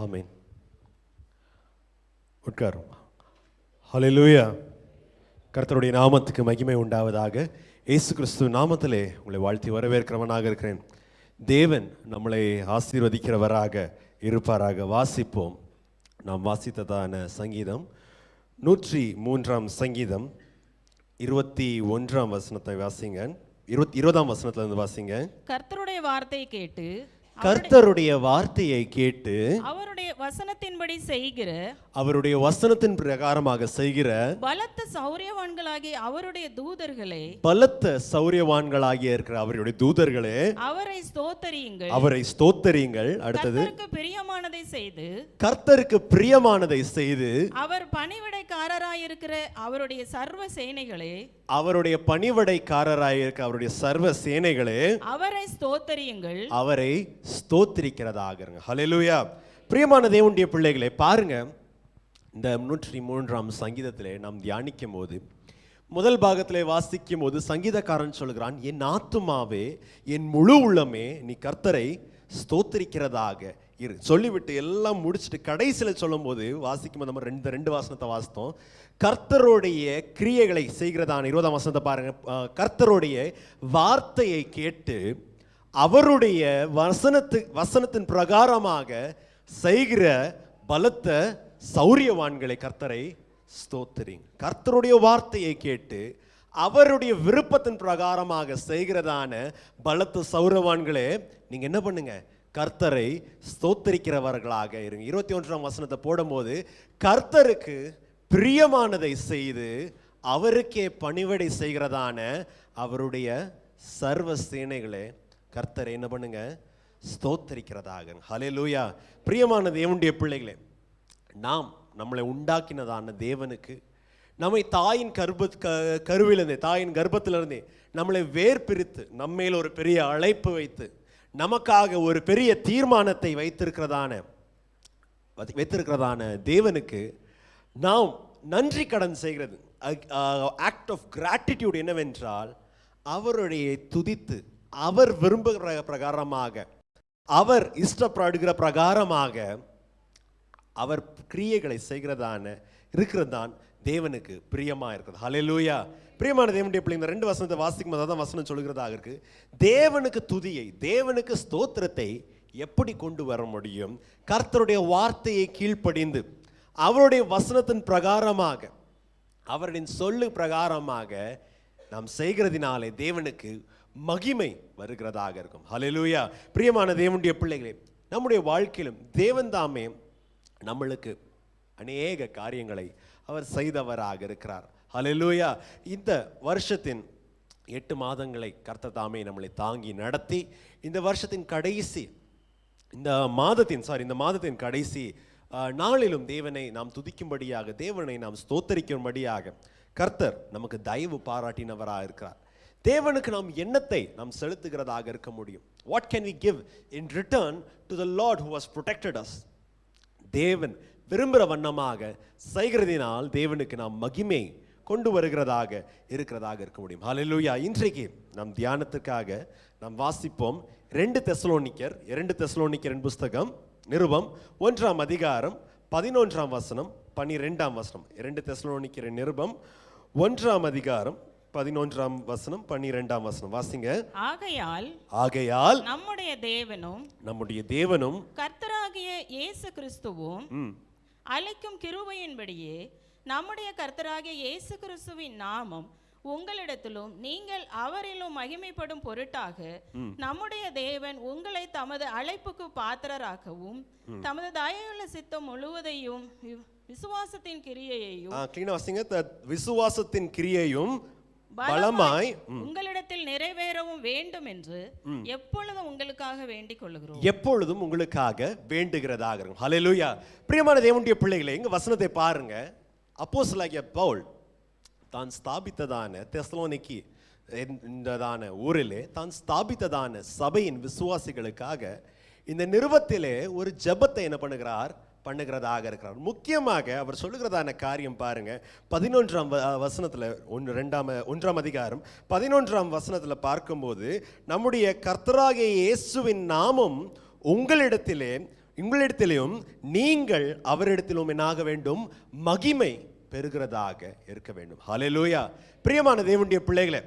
ஆமென். உட்காரும். ஹல்லேலூயா. கர்த்தருடைய நாமத்துக்கு மகிமை உண்டாவதாக. இயேசு கிறிஸ்து நாமத்திலே உங்களை வாழ்த்தி வரவேற்கிறவனாக இருக்கிறேன். தேவன் நம்மளை ஆசீர்வதிக்கிறவராக இருப்பாராக. வாசிப்போம். நாம் வாசித்ததான சங்கீதம் 103 சங்கீதம் 21 வசனத்தை வாசிங்க. 20 வசனத்திலிருந்து வாசிங்க. கர்த்தருடைய வார்த்தையை கேட்டு கர்த்தருடைய வார்த்தையை கேட்டு அவருடைய வசனத்தின்படி செய்கிற அவருடைய வசனத்தின் பிரகாரமாக செய்கிற பலத்த சௌரியவான்களாகிய அவருடைய தூதர்களே இருக்கிற அவருடைய தூதர்களே அவரை ஸ்தோத்தரியுங்கள். அவரை ஸ்தோத்தரியுங்கள். அடுத்தது, கர்த்தருக்கு பிரியமானதை செய்து அவர் பணிவிடைக்காரராயிருக்கிற அவருடைய சர்வ சேனைகளே அவருடைய சர்வ சேனைகளே அவரை ஸ்தோத்தரியுங்கள். அவரை ஸ்தோத்திரிக்கிறதாக. ஹல்லேலூயா. பிரியமான தேவனுடைய பிள்ளைகளே, பாருங்க, இந்த 103 சங்கீதத்திலே நாம் தியானிக்கும் போது, முதல் பாகத்திலே வாசிக்கும் போது சங்கீதக்காரன் சொல்கிறான், என் ஆத்துமாவே என் முழு உள்ளமே நீ கர்த்தரை ஸ்தோத்திரிக்கிறதாக இரு. சொல்லிவிட்டு எல்லாம் முடிச்சுட்டு கடைசியில் சொல்லும் போது வாசிக்கும் போது நம்ம ரெண்டு வசனத்தை வாசித்தோம். கர்த்தருடைய கிரியைகளை செய்கிறதான 20 வசனத்தை பாருங்க. கர்த்தருடைய வார்த்தையை கேட்டு அவருடைய வசனத்தின் பிரகாரமாக செய்கிற பலத்த சௌரியவான்களை கர்த்தரை ஸ்தோத்திரிங்க. கர்த்தருடைய வார்த்தையை கேட்டு அவருடைய விருப்பத்தின் பிரகாரமாக செய்கிறதான பலத்த சௌரியவான்களே, நீங்க என்ன பண்ணுங்க? கர்த்தரை ஸ்தோத்திரிக்கிறவர்களாக இருங்க. 21 வசனத்தை போடும்போது, கர்த்தருக்கு பிரியமானதை செய்து அவருக்கே பணிவிடை செய்கிறதான அவருடைய சர்வ சேனைகளே கர்த்தரை என்ன பண்ணுங்க? ஸ்தோத்திரிக்கிறதாக. ஹல்லேலூயா. பிரியமான தேவனுடைய பிள்ளைகளே, நம்மளை உண்டாக்கினதான தேவனுக்கு, நம்மை தாயின் தாயின் கர்ப்பத்திலிருந்தே நம்மளை வேர் பிரித்து நம்மேல் ஒரு பெரிய அழைப்பு வைத்து நமக்காக ஒரு பெரிய தீர்மானத்தை வைத்திருக்கிறதான தேவனுக்கு நாம் நன்றி கடன் செய்கிறது, ஆக்ட் ஆஃப் கிராட்டிடியூட் என்னவென்றால், அவருடைய துதித்து அவர் விரும்புகிற பிரகாரமாக, அவர் இஷ்டப்படுகிற பிரகாரமாக அவர் கிரியைகளை இருக்கிறதான் தேவனுக்கு பிரியமா இருக்கிறது. ஹல்லேலூயா. பிரியமான தேவனுடைய பிள்ளைங்க, 2 வசனத்தை வாசிக்கும் போது தான் வசனம் சொல்கிறதாக இருக்கு. தேவனுக்கு துதியை, தேவனுக்கு ஸ்தோத்திரத்தை எப்படி கொண்டு வர முடியும்? கர்த்தருடைய வார்த்தையை கீழ்ப்படிந்து அவருடைய வசனத்தின் பிரகாரமாக, அவருடைய சொல்லு பிரகாரமாக நாம் செய்கிறதினாலே தேவனுக்கு மகிமை வருகிறதாக இருக்கும். ஹல்லேலூயா. பிரியமான தேவனுடைய பிள்ளைகளே, நம்முடைய வாழ்க்கையிலும் தேவன் தாமே நம்மளுக்கு அநேக காரியங்களை அவர் செய்தவராக இருக்கிறார். ஹல்லேலூயா. இந்த வருஷத்தின் 8 மாதங்களை கர்த்தர் தாமே நம்மளை தாங்கி நடத்தி, இந்த வருஷத்தின் கடைசி இந்த மாதத்தின் கடைசி நாளிலும் தேவனை நாம் துதிக்கும்படியாக, தேவனை நாம் ஸ்தோத்தரிக்கும்படியாக கர்த்தர் நமக்கு தயவு பாராட்டினவராக இருக்கிறார். தேவனுக்கு நாம் எண்ணத்தை நாம் செலுத்துகிறதாக இருக்க முடியும். What can we give in return to the Lord who has protected us? தேவன் விரும்புகிற வண்ணமாக செய்கிறதினால் தேவனுக்கு நாம் மகிமை கொண்டு வருகிறதாக இருக்க முடியும். ஹல்லேலூயா. இன்றைக்கு நம் தியானத்திற்காக நாம் வாசிப்போம் 2 தெசலோனிக்கர் புஸ்தகம் நிருபம் 1 அதிகாரம் 11 வசனம் 12 வசனம். 2 தெசலோனிக்கர் நிருபம் 1 அதிகாரம் 11 வசனம் 12 வசனம் வாசிங்க. ஆகையால் நம்முடைய தேவனும் கர்த்தராகிய இயேசு கிறிஸ்துவும் அழைக்கும் கிருபையின்படியே நம்முடைய கர்த்தராகிய இயேசு கிறிஸ்துவின் நாமம் உங்களிடத்திலும் நீங்கள் அவரிலும் மகிமைப்படும் பொருட்டாக நம்முடைய தேவன் உங்களை தமது அழைப்புக்கு பாத்திரராகவும் தமது தயவுள்ள சித்தம் முழுவதையும் விசுவாசத்தின் கிரியையும் பலமாய் உங்களிடத்தில் நிறைவேறவும் வேண்டும் என்று எப்பொழுதும் உங்களுக்காக வேண்டிக் கொள்கிறோம். எப்பொழுதும் உங்களுக்காக வேண்டுகிறதாக. ஹல்லேலூயா. பிரியமான தேவனுடைய பிள்ளைகளே, இங்க வசனத்தை பாருங்க. அப்போஸ்தலனாகிய பவுல் தான் ஸ்தாபித்ததான தெசலோனிக்கி என்றதான ஊரிலே தான் ஸ்தாபித்ததான சபையின் விசுவாசிகளுக்காக இந்த நிருபத்திலே ஒரு ஜெபத்தை என்ன பண்ணுகிறதாக இருக்கிறார். முக்கியமாக அவர் சொல்லுகிறதான காரியம் பாருங்க. 11 வசனத்துல 1 அதிகாரம் 11 வசனத்துல பார்க்கும்போது, நம்முடைய கர்த்தராகிய இயேசுவின் நாமம் உங்களிடத்திலே உங்களிடத்திலும் நீங்கள் அவரிடத்திலும் என்னாக வேண்டும், மகிமை பெறுகிறதாக இருக்க வேண்டும். ஹல்லேலூயா. பிரியமான தேவனுடைய பிள்ளைகளே,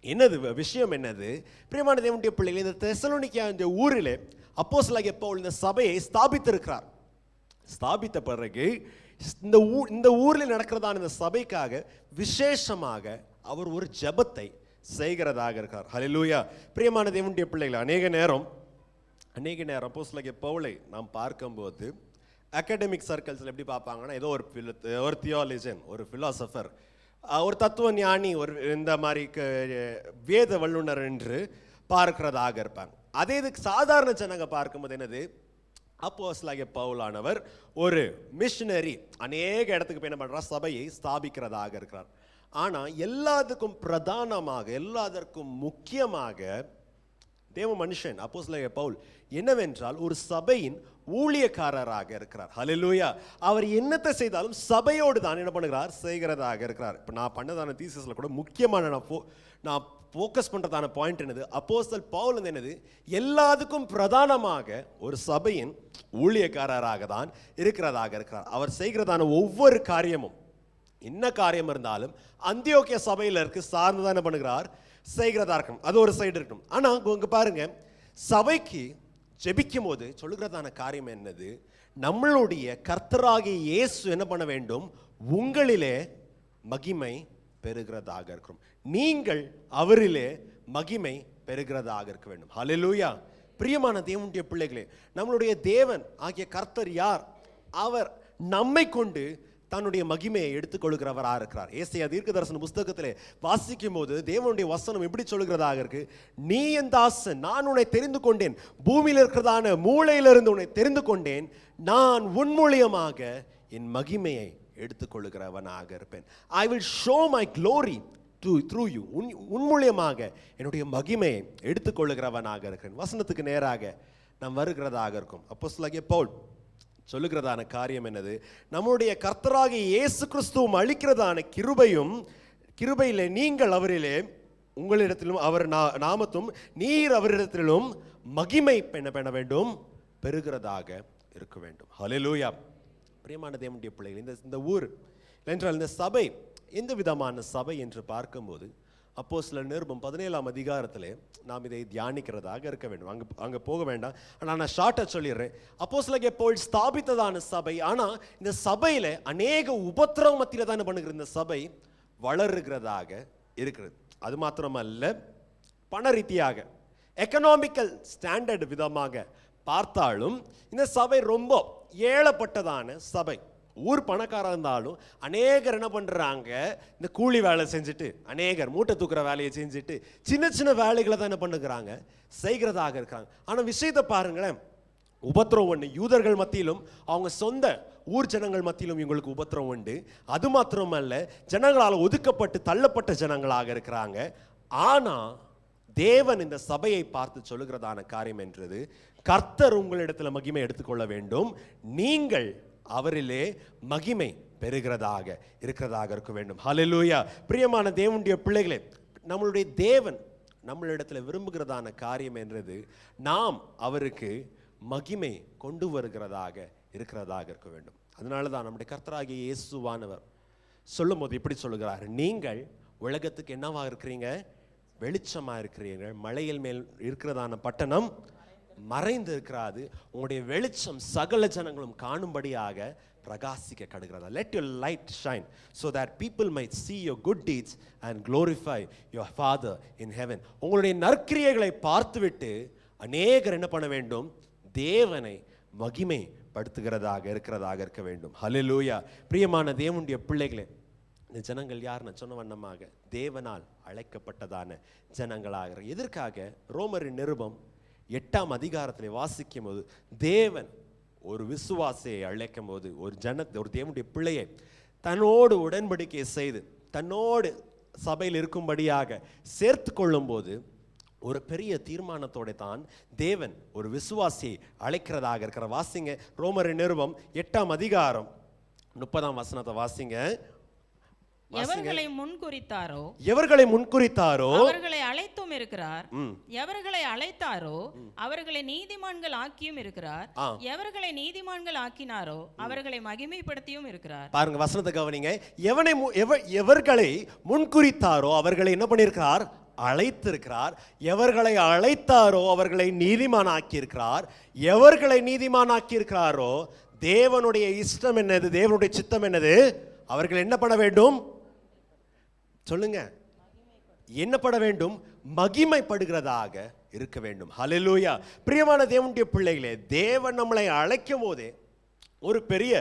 என்னது விஷயம் என்னது? பிரியமான தேவனுடைய பிள்ளைகளே, இந்த தெசலோனிக்கா என்ற ஊரிலே அப்போஸ்தலனாகிய பவுல் இந்த சபையை ஸ்தாபித்திருக்கிறார். ஸ்தாபித்த பிறகு இந்த ஊரில் நடக்கிறதான இந்த சபைக்காக விசேஷமாக அவர் ஒரு ஜெபத்தை செய்கிறதாக இருக்கிறார். ஹல்லேலூயா. பிரியமான தேவனுடைய பிள்ளைகளே, அநேக நேரம் அப்போஸ்தலனாகிய பவுலை நாம் பார்க்கும்போது அகாடமிக் சர்க்கிள்ஸில் எப்படி பார்ப்பாங்கன்னா, ஏதோ ஒரு தியாலஜியன், ஒரு ஃபிலாசபர், ஒரு தத்துவ ஞானி, ஒரு இந்த மாதிரி வேத வல்லுனர் என்று பார்க்கிறதாக இருப்பாங்க. அதே இதுக்கு சாதாரண ஜனங்க பார்க்கும்போது என்னது, அப்போஸ்தலனாகிய பவுலானவர் ஒரு மிஷனரி, அநேக இடத்துக்கு போய் என்ன பண்றார், சபையை ஸ்தாபிக்கிறதாக இருக்கிறார். ஆனா எல்லாத்துக்கும் பிரதானமாக, எல்லாதற்கும் முக்கியமாக தேவ மனுஷன் அப்போஸ்தலனாகிய பவுல் என்னவென்றால் ஒரு சபையின் ஊழியக்காரராக இருக்கிறார். ஹல்லேலூயா. அவர் என்னத்தை செய்தாலும் சபையோடு தான் என்ன பண்ணுகிறார், செய்கிறதாக இருக்கிறார். இப்போ நான் பண்ணதான தீசிஸ்ல கூட முக்கியமான நான் ஃபோக்கஸ் பண்றதான பாயிண்ட் என்னது, அப்போஸ்தலன் பவுல் என்னது, எல்லாத்துக்கும் பிரதானமாக ஒரு சபையின் ஊழியக்காரராக தான் இருக்கிறதாக இருக்கிறார். அவர் செய்கிறதான ஒவ்வொரு காரியமும், என்ன காரியம் இருந்தாலும் அந்தியோக்கிய சபையில் இருக்கு சார்ந்துதான் என்ன பண்ணுகிறார், செய்கிறதா இருக்கும். அது ஒரு சைடு இருக்கும். ஆனா இங்க பாருங்க, சபைக்கு ஜெபிக்கும் போது சொல்லுகிறதான காரியம் என்னது, நம்மளுடைய கர்த்தராகிய இயேசு என்ன பண்ண வேண்டும், உங்களிலே மகிமை பெறுகிறதாக இருக்கும். நீங்கள் அவரிலே மகிமை பெறுகிறதாக இருக்க வேண்டும். ஹல்லேலூயா. பிரியமான தேவனுடைய பிள்ளைகளே, நம்மளுடைய தேவன் ஆகிய கர்த்தர் யார்? அவர் நம்மை கொண்டு தன்னுடைய மகிமையை எடுத்துக்கொள்கிறவராக இருக்கிறார். ஏசாயா தீர்க்கதரிசன புஸ்தகத்திலே வாசிக்கும் போது தேவனுடைய வசனம் எப்படி சொல்கிறதாக இருக்கு, நீ என் தாசன், நான் உன்னை தெரிந்து கொண்டேன், பூமியில் இருக்கிறதான மூளையிலிருந்து உன்னை தெரிந்து கொண்டேன், நான் உன் மூலியமாக என் மகிமையை எடுத்துக்கொள்கிறவனாக இருப்பேன். I will show my glory through you. உன் மூலியமாக என்னுடைய மகிமையை எடுத்துக்கொள்கிறவனாக இருக்கிறேன். வசனத்துக்கு நேராக நாம் வருகிறதாக இருக்கும். அப்போஸ்தலனாகிய பவுல் சொல்லுகிறதான காரியம் என்னது, நம்முடைய கர்த்தராகிய இயேசு கிறிஸ்துவும் அளிக்கிறதான கிருபையிலே நீங்கள் அவரிலே உங்களிடத்திலும் அவர் நாமத்தும் நீர் அவரிடத்திலும் மகிமை பெற வேண்டும், பெறுகிறதாக இருக்க வேண்டும். ஹல்லேலூயா. பிரியமான தேவனுடைய பிள்ளைகள், இந்த ஊர் என்றால் இந்த சபை எந்த விதமான சபை என்று பார்க்கும்போது அப்போஸ்தலர் நிருபம் 17ஆம் அதிகாரத்திலே நாம் இதை தியானிக்கிறதாக இருக்க வேண்டும். அங்கே போக வேண்டாம். ஆனால் நான் ஷார்ட்டாக சொல்லிடுறேன். அப்போஸ்தலனாகிய பவுல் ஸ்தாபித்ததான சபை, ஆனால் இந்த சபையில் அநேக உபத்திரவ மத்தியில் தான் என்ன பண்ணுகிற இந்த சபை வளருகிறதாக இருக்கிறது. அது மாத்திரமல்ல, பண ரீதியாக எக்கனாமிக்கல் ஸ்டாண்டர்ட் விதமாக பார்த்தாலும் இந்த சபை ரொம்ப ஏழப்பட்டதான சபை. ஊர் பணக்காரா இருந்தாலும் அநேகர் என்ன பண்றாங்க, இந்த கூலி வேலை செஞ்சுட்டு, அநேகர் மூட்டை தூக்குற வேலையை செஞ்சுட்டு சின்ன சின்ன வேலைகளை தான் என்ன பண்ணுகிறாங்க, செய்கிறதாக இருக்காங்க. ஆனா விஷயத்தை பாருங்களேன், உபத்திரவம் உண்டு. யூதர்கள் மத்தியிலும் அவங்க சொந்த ஊர் ஜனங்கள் மத்தியிலும் இவங்களுக்கு உபத்திரவம் உண்டு. அது மாத்திரமல்ல, ஜனங்களால் ஒதுக்கப்பட்டு தள்ளப்பட்ட ஜனங்களாக இருக்கிறாங்க. ஆனா தேவன் இந்த சபையை பார்த்து சொல்லுகிறதான காரியம் என்றது, கர்த்தர் உங்களிடத்துல மகிமை எடுத்துக்கொள்ள வேண்டும், நீங்கள் அவரிலே மகிமை பெறுகிறதாக இருக்கிறதாக இருக்க வேண்டும். ஹல்லேலூயா. பிரியமான தேவனுடைய பிள்ளைகளே, நம்மளுடைய தேவன் நம்மளிடத்துல விரும்புகிறதான காரியம் என்றது, நாம் அவருக்கு மகிமை கொண்டு வருகிறதாக இருக்கிறதாக இருக்க வேண்டும். அதனால தான் நம்முடைய கர்த்தராகிய இயேசுவானவர் சொல்லும் போது இப்படி சொல்லுகிறார், நீங்கள் உலகத்துக்கு என்னவா இருக்கிறீங்க, வெளிச்சமா இருக்கிறீர்கள். மலையில் மேல் இருக்கிறதான பட்டணம் மறைந்து இருக்கிறாது, உங்களுடைய வெளிச்சம் சகல ஜனங்களும் காணும்படியாக பிரகாசிக்க கடுகிறதா. Let your light shine so that people might see your good deeds and glorify your Father in heaven. உங்களுடைய நற்கிரியைகளை பார்த்துவிட்டு அநேகர் என்ன பண்ண வேண்டும், தேவனை மகிமை படுத்துகிறதாக இருக்கிறதாக இருக்க வேண்டும். ஹல்லேலூயா. பிரியமான தேவனுடைய பிள்ளைகளே, இந்த ஜனங்கள் யார், நான் சொன்ன வண்ணமாக தேவனால் அழைக்கப்பட்டதான ஜனங்களாக. எதற்காக? ரோமரின் நிருபம் 8ஆம் அதிகாரத்தில் வாசிக்கும் போது தேவன் ஒரு விசுவாசியை அழைக்கும் போது, ஒரு தேவனுடைய பிள்ளையை தன்னோடு உடன்படிக்கை செய்து தன்னோடு சபையில் இருக்கும்படியாக சேர்த்து கொள்ளும் போது ஒரு பெரிய தீர்மானத்தோட தான் தேவன் ஒரு விசுவாசியை அழைக்கிறதாக இருக்கிற. வாசிங்க ரோமரின் நிருபம் 8ஆம் அதிகாரம் 30ஆம் வசனத்தை வாசிங்க. எவர்களை முன்குறித்தாரோ எவர்களை முன்குறித்தாரோ அவர்களை அழைத்தும் இருக்கிறார். எவர்களை அழைத்தாரோ அவர்களை நீதிமான்கள் ஆக்கியும் இருக்கிறார். எவர்களை நீதிமான்கள் ஆக்கினாரோ அவர்களை மகிமைப்படுத்தியும் இருக்கிறார். பாருங்க வசனத்தை கவனிங்க. எவர்களை முன்குறித்தாரோ அவர்களை என்ன பண்ணியிருக்கிறார்? அழைத்திருக்கிறார். எவர்களை அழைத்தாரோ அவர்களை நீதிமான் ஆக்கியிருக்கிறார். எவர்களை நீதிமான் ஆக்கியிருக்கிறாரோ தேவனுடைய இஷ்டம் என்னது, தேவனுடைய சித்தம் என்னது? அவர்கள் என்ன பண்ண வேண்டும்? சொல்லுங்க, என்ன பண்ண வேண்டும்? மகிமைப்படுகிறதாக இருக்க வேண்டும். ஹல்லேலூயா. பிரியமான தேவனுடைய பிள்ளைகளே, தேவன் நம்மளை அழைக்கும் போதே ஒரு பெரிய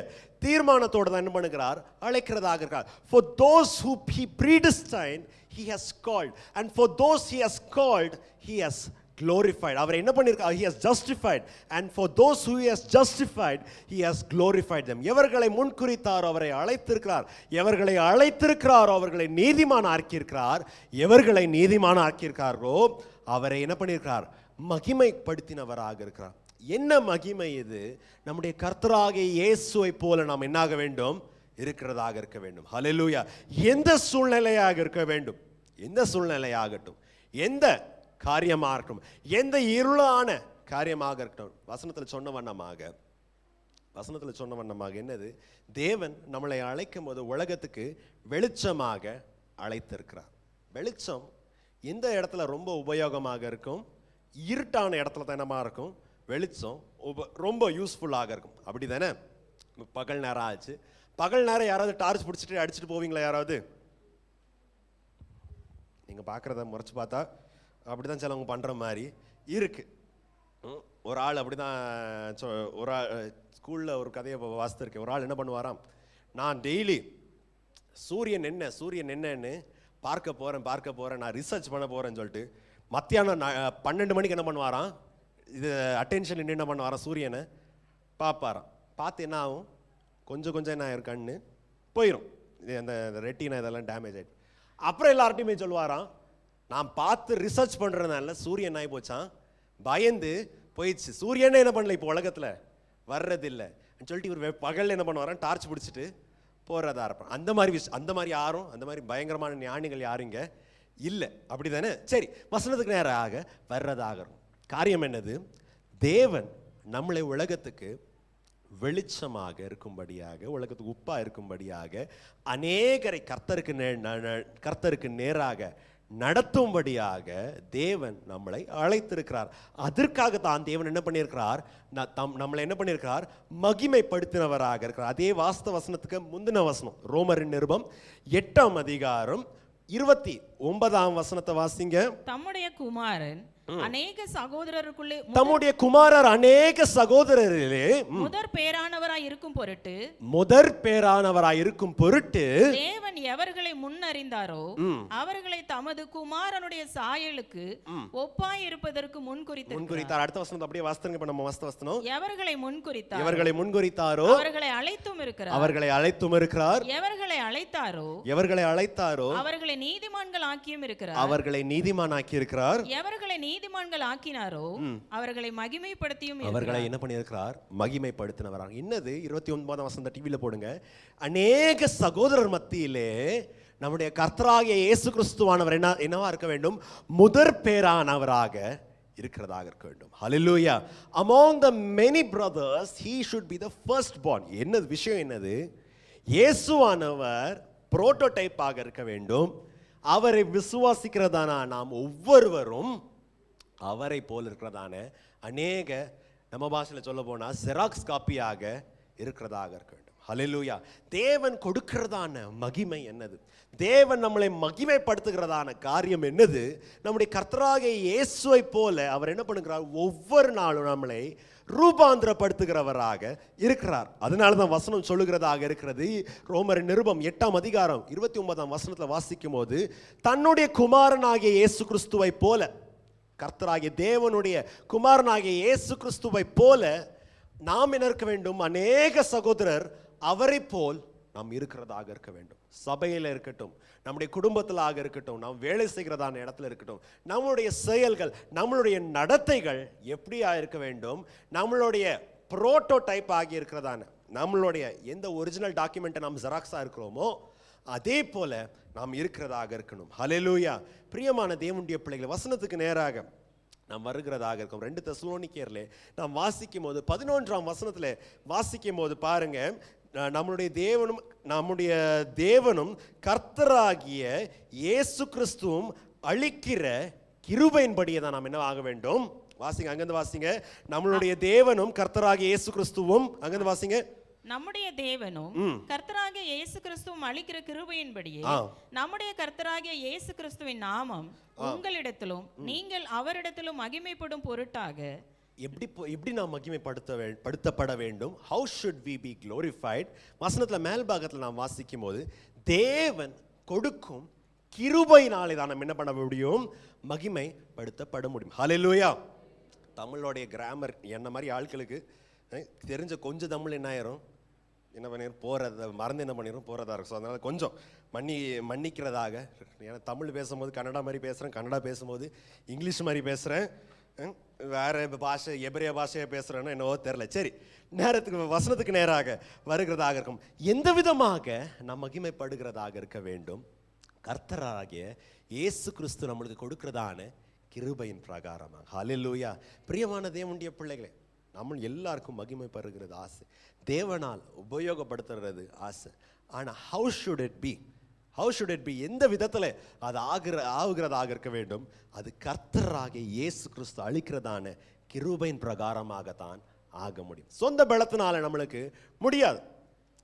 தீர்மானத்தோடு தான் என்ன பண்ணுகிறார்? அழைக்கிறதாக இருக்கிறார். For those who he predestined he has called, and for those he has called he has glorified. அவர் என்ன பண்ணிருக்கார்? He has justified, and for those who he has justified he has glorified them. எவர்களை முன்குறித்தாரோ அவரை அழைத்திருக்கிறார். எவர்களை அழைத்திருக்கிறாரோ அவர்களை நீதிமான் ஆக்கியிருக்கிறார். எவர்களை நீதிமான் ஆக்கியிருக்காரோ அவரை என்ன பண்ணியிருக்கிறார்? மகிமைப்படுத்தினவராக இருக்கிறார். என்ன மகிமை இது? நம்முடைய கர்த்தராகிய இயேசுவை போல நாம் என்னாக வேண்டும்? இருக்கிறதாக இருக்க வேண்டும். ஹல்லேலூயா. எந்த சூழ்நிலையாக இருக்க வேண்டும், எந்த சூழ்நிலையாகட்டும், எந்த காரியமாகட்டும், எந்த இருளான காரியமாக இருக்கட்டும், வசனத்தில் சொன்ன வண்ணமாக என்னது? தேவன் நம்மளை அழைக்கும் போது உலகத்துக்கு வெளிச்சமாக அழைத்திருக்கிறார். வெளிச்சம் எந்த இடத்துல ரொம்ப உபயோகமாக இருக்கும்? இருட்டான இடத்துல தான் என்னமா இருக்கும்? வெளிச்சம் ரொம்ப யூஸ்ஃபுல்லாக இருக்கும். அப்படி தானே? பகல் நேரம் ஆச்சு, பகல் நேரம் யாராவது டார்ச் பிடிச்சிட்டு அடிச்சுட்டு போவீங்களா? யாராவது நீங்கள் பார்க்குறத முறைச்சு பார்த்தா அப்படி தான் சிலவங்க பண்ணுற மாதிரி இருக்கு. ஒரு ஆள் அப்படி தான், ஒரு ஸ்கூலில் ஒரு கதையை வாசித்திருக்கேன். ஒரு ஆள் என்ன பண்ணுவாராம், நான் டெய்லி சூரியன் என்னன்னு பார்க்க போகிறேன், நான் ரிசர்ச் பண்ண போகிறேன்னு சொல்லிட்டு மத்தியானம் 12 மணிக்கு என்ன பண்ணுவாராம், இது அட்டென்ஷன் என்ன பண்ணுவாராம், சூரியனை பார்ப்பாராம். பார்த்து என்ன ஆகும்? கொஞ்சம் என்ன ஆயிரும், கண்ணு போயிடும், அந்த ரெட்டினா இதெல்லாம் டேமேஜ் ஆகிடும். அப்புறம் எல்லார்ட்டையுமே சொல்லுவாராம், நான் பார்த்து ரிசர்ச் பண்ணுறதுனால சூரியன் ஆகி போச்சான், பயந்து போயிடுச்சு, சூரியனே என்ன பண்ணல இப்போ உலகத்தில் வர்றதில்லை சொல்லிட்டு இவர் பகலில் என்ன பண்ணுவாராம், டார்ச் பிடிச்சிட்டு போகிறதா இருப்பான். அந்த மாதிரி பயங்கரமான ஞானிகள் யாரும் இங்கே இல்லை. அப்படி தானே? சரி, வசனத்துக்கு நேராக வர்றதாக இருக்கும். காரியம் என்னது? தேவன் நம்மளை உலகத்துக்கு வெளிச்சமாக இருக்கும்படியாக, உலகத்துக்கு உப்பா இருக்கும்படியாக, அநேகரை கர்த்தருக்கு நேராக நடத்தும்படியாக தேவன் நம்மளை அழைத்திருக்கிறார். அதற்காக தான் தேவன் என்ன பண்ணியிருக்கிறார்? நம்மளை என்ன பண்ணியிருக்கிறார்? மகிமைப்படுத்தினவராக இருக்கிறார். அதே வாஸ்தவ வசனத்துக்கு முந்தின வசனம், ரோமரின் நிருபம் 8ஆம் அதிகாரம் 29ஆம் வசனத்தை வாசிங்க. தம்முடைய குமாரன் அநேக சகோதரருக்குள்ளே, தம்முடைய குமாரர் அநேக சகோதரரிலே முதற் பேரானவராய் இருக்கும் பொருட்டு தேவன் எவர்களை முன்னறிந்தாரோ அவர்களை தமது குமாரனுடைய சாயலுக்கு ஒப்பாய் இருப்பதற்கு முன்குறித்தார். அடுத்த வசனம் அப்படியே வாசிங்க. இப்ப நம்ம வாஸ்தவ வசனம், எவர்களை முன்குறித்தாரோ அவர்களை அழைத்தும் இருக்கிறார். எவர்களை அழைத்தாரோ அவர்களை நீதிமான்கள் ஆக்கியும் இருக்கிறார். அவர்களை நீதிமான் ஆக்கியிருக்கிறார். எவர்களை நீதிமான்கள் ஆக்கினாரோ அவர்களை மகிமைப்படுத்தியும் அவர்களை என்ன பண்ணியிருக்கிறார்? மகிமைப்படுத்தினவராக. என்னது? 29ஆம் வசனம் டிவியில் போடுங்க. அநேக சகோதரர் மத்தியிலே நம்முடைய கர்த்தராகிய இயேசு கிறிஸ்துவானவர் என்னவா இருக்க வேண்டும்? முதற் பேரானவராக இருக்கிறதாக இருக்க வேண்டும். ஹல்லேலூயா. Among the many brothers he should be the first born. என்னது விஷயம்? என்னது? இயேசுவானவர் புரோட்டோடைப்பாக இருக்க வேண்டும். அவரை விசுவாசிக்கிறதான நாம் ஒவ்வொருவரும் அவரை போல் இருக்கிறதான அநேக, நம்ம பாஷையில் சொல்ல போனா ஜெராக்ஸ் காப்பியாக இருக்கிறதாக இருக்க வேண்டும். ஹல்லேலூயா. தேவன் கொடுக்கிறதான மகிமை என்னது? தேவன் நம்மளை மகிமைப்படுத்துகிறதான காரியம் என்னது? நம்முடைய கர்த்தராகிய இயேசுவை போல அவர் என்ன பண்ணுகிறார்? ஒவ்வொரு நாளும் நம்மளை ரூபாந்திரப்படுத்துகிறவராக இருக்கிறார். அதனால தான் வசனம் சொல்லுகிறதாக இருக்கிறது. ரோமரின் நிருபம் 8ஆம் அதிகாரம் 29ஆம் வசனத்தில் வாசிக்கும் போது, தன்னுடைய குமாரனாகிய இயேசு கிறிஸ்துவை போல, கர்த்தராகிய தேவனுடைய குமாரனாகிய இயேசு கிறிஸ்துவை போல நாம் என்ன இருக்க வேண்டும்? அநேக சகோதரர் அவரை போல் நாம் இருக்கிறதாக இருக்க வேண்டும். சபையில் இருக்கட்டும், நம்முடைய குடும்பத்தில் இருக்கட்டும், நாம் வேலை செய்கிறதான இடத்துல இருக்கட்டும், நம்மளுடைய செயல்கள், நம்மளுடைய நடத்தைகள் எப்படியா இருக்க வேண்டும்? நம்மளுடைய புரோட்டோடைப் ஆகி இருக்கிறதான, நம்மளுடைய எந்த ஒரிஜினல் டாக்குமெண்ட்டை நாம் ஜெராக்ஸாக இருக்கிறோமோ அதே போல நாம் இருக்கிறதாக இருக்கணும். ஹல்லேலூயா. பிரியமான தேவனுடைய பிள்ளைகளை, வசனத்துக்கு நேராக நாம் வருகிறதாக இருக்கும். 2 தெசலோனிக்கேயர்ல நாம் வாசிக்கும் போது 11ஆம் வசனத்துல வாசிக்கும் போது பாருங்க, நம்முடைய தேவனும் கர்த்தராகிய இயேசு கிறிஸ்துவும் அளிக்கிற கிருபையின்படியே தான் நாம் என்ன ஆக வேண்டும். வாசிங்க, அங்கிருந்து வாசிங்க. நம்மளுடைய தேவனும் கர்த்தராகிய இயேசு கிறிஸ்துவும், அங்கிருந்து வாசிங்க. நம்முடைய தேவனும் கர்த்தராகிய இயேசு கிறிஸ்துவும் அளிக்கிற கிருபையின்படியே நம்முடைய கர்த்தராகிய இயேசு கிறிஸ்துவின் நாமம் உங்களிடத்திலும் நீங்கள் அவரிடத்திலும் மகிமைப்படும் பொருட்டாக எப்படி நாம் மகிமைப்படுத்தப்பட வேண்டும். how should we be glorified? வசனத்துல மேல் பாகத்தில் நாம் வாசிக்கும் போது தேவன் கொடுக்கும் கிருபையினாலே தான் நம்ம என்ன பண்ண முடியும், மகிமைப்படுத்தப்பட முடியும். ஹல்லேலூயா. தமிழோடைய கிராமர் என்ன மாதிரி ஆட்களுக்கு தெரிஞ்ச கொஞ்சம் தமிழ் என்ன ஆயிரும், என்ன பண்ணிடும், போகிறத மறந்து என்ன பண்ணிடும், போகிறதா இருக்கும். ஸோ அதனால் கொஞ்சம் மன்னிக்கிறதாக. ஏன்னா தமிழ் பேசும்போது கன்னடா மாதிரி பேசுகிறேன், கன்னடா பேசும்போது இங்கிலீஷ் மாதிரி பேசுகிறேன், வேறு பாஷை எபிரேய பாஷையை பேசுகிறேன்னா என்னவோ தெரில. சரி, வசனத்துக்கு நேராக வருகிறதாக இருக்கும். எந்த விதமாக நாம் மகிமைப்படுகிறதாக இருக்க வேண்டும், கர்த்தராகிய இயேசு கிறிஸ்து நம்மளுக்கு கொடுக்கிறதான கிருபையின் பிரகாரமாக. ஹல்லேலூயா. பிரியமான தேவனுடைய பிள்ளைகளே, நம்ம எல்லாருக்கும் மகிமை பெறுகிறது ஆசை, தேவனால் உபயோகப்படுத்துறது ஆசை. ஆனால் ஹவு ஷுட் இட் பி எந்த விதத்தில் அது ஆகுகிறதாக இருக்க வேண்டும், அது கர்த்தராகிய இயேசு கிறிஸ்து அளிக்கிறதான கிருபையின் பிரகாரமாகத்தான் ஆக முடியும். சொந்த பலத்தினால நம்மளுக்கு முடியாது.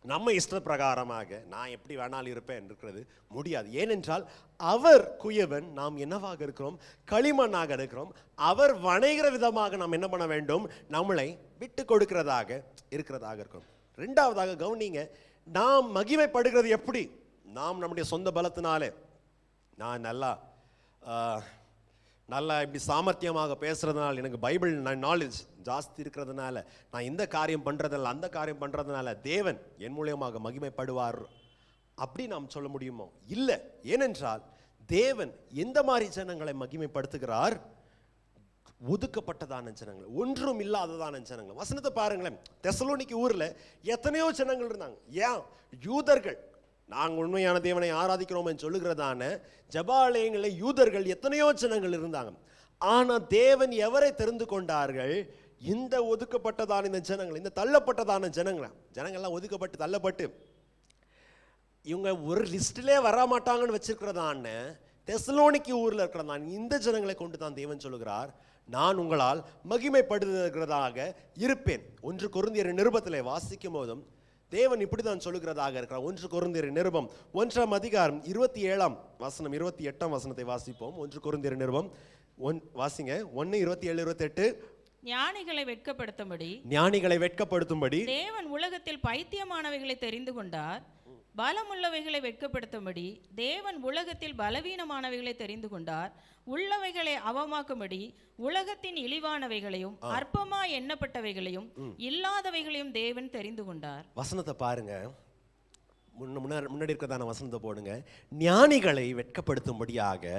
நம்ம இஷ்ட பிரகாரமாக நான் எப்படி வேணாலும் இருப்பேன் இருக்கிறது முடியாது. ஏனென்றால் அவர் குயவன், நாம் என்னவாக இருக்கிறோம், களிமண்ணாக இருக்கிறோம். அவர் வணைகிற விதமாக நாம் என்ன பண்ண வேண்டும், நம்மளை விட்டு கொடுக்கிறதாக இருக்கிறதாக இருக்கும். 2வதாக கவனிங்க, நாம் மகிமைப்படுகிறது எப்படி, நாம் நம்முடைய சொந்த பலத்தினாலே, நான் நல்லா இப்படி சாமர்த்தியமாக பேசுறதுனால, எனக்கு பைபிள் நாலேஜ் ஜாஸ்தி இருக்கிறதுனால, நான் இந்த காரியம் பண்ணுறதில்ல அந்த காரியம் பண்ணுறதுனால தேவன் என் மூலியமாக மகிமைப்படுவார் அப்படி நாம் சொல்ல முடியுமோ? இல்லை. ஏனென்றால் தேவன் எந்த மாதிரி ஜனங்களை மகிமைப்படுத்துகிறார், ஒதுக்கப்பட்டதான ஜனங்கள், ஒன்றும் இல்லாததான ஜனங்கள். வசனத்தை பாருங்களேன், தெசலோனிக்கு ஊரில் எத்தனையோ ஜனங்கள் இருந்தாங்க. ஏன் யூதர்கள், நாங்கள் உண்மையான தேவனை ஆராதிக்கிறோம் என்று சொல்லுகிறதான ஜபாலயங்களில் யூதர்கள் எத்தனையோ ஜனங்கள் இருந்தாங்க. ஆனால் தேவன் எவரை தெரிந்து கொண்டார்கள், இந்த ஒதுக்கப்பட்டதான இந்த ஜனங்கள், இந்த தள்ளப்பட்டதான ஜனங்கள்லாம் ஒதுக்கப்பட்டு தள்ளப்பட்டு இவங்க ஒரு லிஸ்டிலே வரமாட்டாங்கன்னு வச்சிருக்கிறதான தெசலோனிக்கு ஊரில் இருக்கிறதான் இந்த ஜனங்களை கொண்டு தான் தேவன் சொல்லுகிறார், நான் உங்களால் மகிமைப்படுகிறதாக இருப்பேன். 1 கொரிந்தியர் நிருபத்தில் வாசிக்கும் போதும் தேவன் இப்படிதான் சொல்லுகிறதாக இருக்கிறார். 1 கொரிந்தியர் நிருபம் 1ஆம் அதிகாரம் 27ஆம் வசனம் 28ஆம் வசனத்தை வாசிப்போம். 1 கொரிந்தியர் நிருபம் வாசிங்க. 1:27-28. ஞானிகளை வெட்கப்படுத்தும்படி தேவன் உலகத்தில் பைத்தியமானவைகளை தெரிந்து கொண்டார், பலமுள்ளவைகளை வெட்கப்படுத்தும்படி தேவன் உலகத்தில் பலவீனமானவைகளை தெரிந்து கொண்டார், உள்ளவைகளை அவமாக்கும்படி உலகத்தின் இழிவானவைகளையும் அற்பமா எண்ணப்பட்டவைகளையும் இல்லாதவைகளையும் தேவன் தெரிந்து கொண்டார். வசனத்தை பாருங்க, முன்னாடி இருக்கிறதான வசனத்தை போடுங்க. ஞானிகளை வெட்கப்படுத்தும்படியாக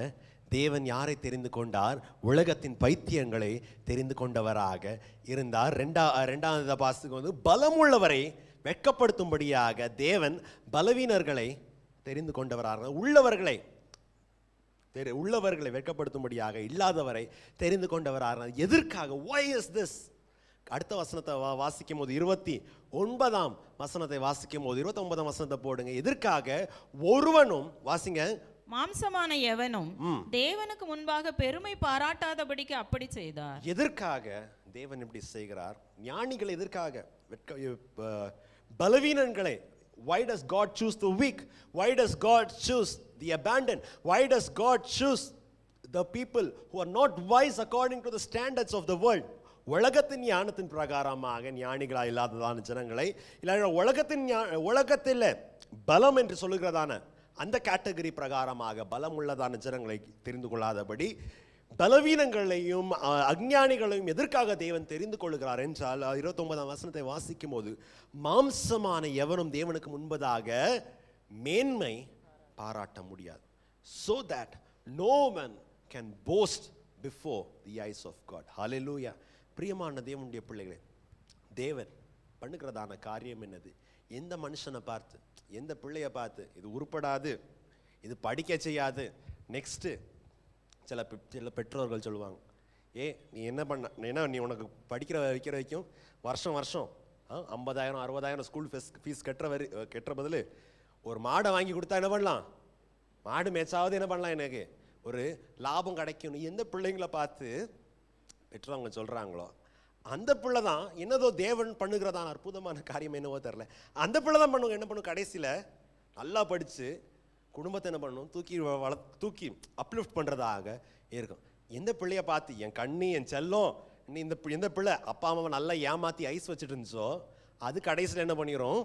தேவன் யாரை தெரிந்து கொண்டார், உலகத்தின் பைத்தியங்களை தெரிந்து கொண்டவராக இருந்தார். 2வது பாசுக்கு வந்து பலமுள்ளவரை வெட்கப்படுத்தும்படியாக தேவன் பலவீனர்களை தெரிந்து கொண்டவராக, உள்ளவர்களை வெட்கப்படுத்தும்படியாக இல்லாதவரை தெரிந்து கொண்டவராக. எதற்காக? why is this? அடுத்த வசனத்தை வாசிக்கும் போது 29ஆம் வசனத்தை வாசிக்கும் போது 29ஆம் வசனத்தை போடுங்க. எதற்காக? ஒருவனும், வாசிங்க, மாம்சமான எவனும் தேவனுக்கு முன்பாக பெருமை பாராட்டாதபடிக்கு அப்படி செய்தார். எதற்காக தேவன் இப்படி செய்கிறார்? ஞானிகள் எதற்காக? பலவீனங்களை. Why does God choose the weak? Why does God choose the abandoned? Why does God choose the people who are not wise according to the standards of the world? உலகத்தின் ஞானத்தின் பிரகாரமாக ஞானிகளா இல்லாததான ஜனங்களை, இல்லை உலகத்தில் பலம் என்று சொல்லுகிறதான அந்த கேட்டகரி பிரகாரமாக பலம் உள்ளதான ஜனங்களை தெரிந்து கொள்ளாதபடி பலவீனங்களையும் அஞ்ஞானிகளையும் எதற்காக தேவன் தெரிந்து கொள்கிறார் என்றால் 29ஆம் வசனத்தை வாசிக்கும் போது, மாம்சமான எவனும் தேவனுக்கு முன்பதாக மேன்மை பாராட்ட முடியாது. so that no man can boast before the eyes of God. hallelujah. பிரியமான தேவனுடைய பிள்ளைகளே, தேவன் பண்ணுகிறதான காரியம் என்னது? எந்த மனுஷனை பார்த்து, எந்த பிள்ளைய பார்த்து இது உருப்படாது, இது படிக்க செய்யாது, நெக்ஸ்ட்டு சில பெற்றோர்கள் சொல்லுவாங்க, நீ என்ன பண்ண, நீ உனக்கு படிக்கிற வைக்கிற வரைக்கும் வருஷம் 50,000 60,000 ஸ்கூல் ஃபீஸ் கட்டுற பதில் ஒரு மாடை வாங்கி கொடுத்தா என்ன பண்ணலாம்? மாடு மேய்ச்சாவது என்ன பண்ணலாம், எனக்கு ஒரு லாபம் கிடைக்கும். எந்த பிள்ளைங்களை பார்த்து பெற்றவங்க சொல்கிறாங்களோ அந்த பிள்ளை தான் என்னதோ தேவன் பண்ணுகிறதான அற்புதமான காரியம் என்னவோ தெரில, அந்த பிள்ளை தான் பண்ணுவாங்க. என்ன பண்ணும், கடைசியில் நல்லா படித்து குடும்பத்தை என்ன பண்ணணும், தூக்கி அப்லிஃப்ட் பண்ணுறதாக இருக்கும். எந்த பிள்ளைய பார்த்து என் கண்ணி என் செல்லம் எந்த பிள்ளை அப்பா அம்மாவை நல்லா ஏமாற்றி ஐஸ் வச்சுட்டு இருந்துச்சோ அது கடைசியில் என்ன பண்ணிடும்,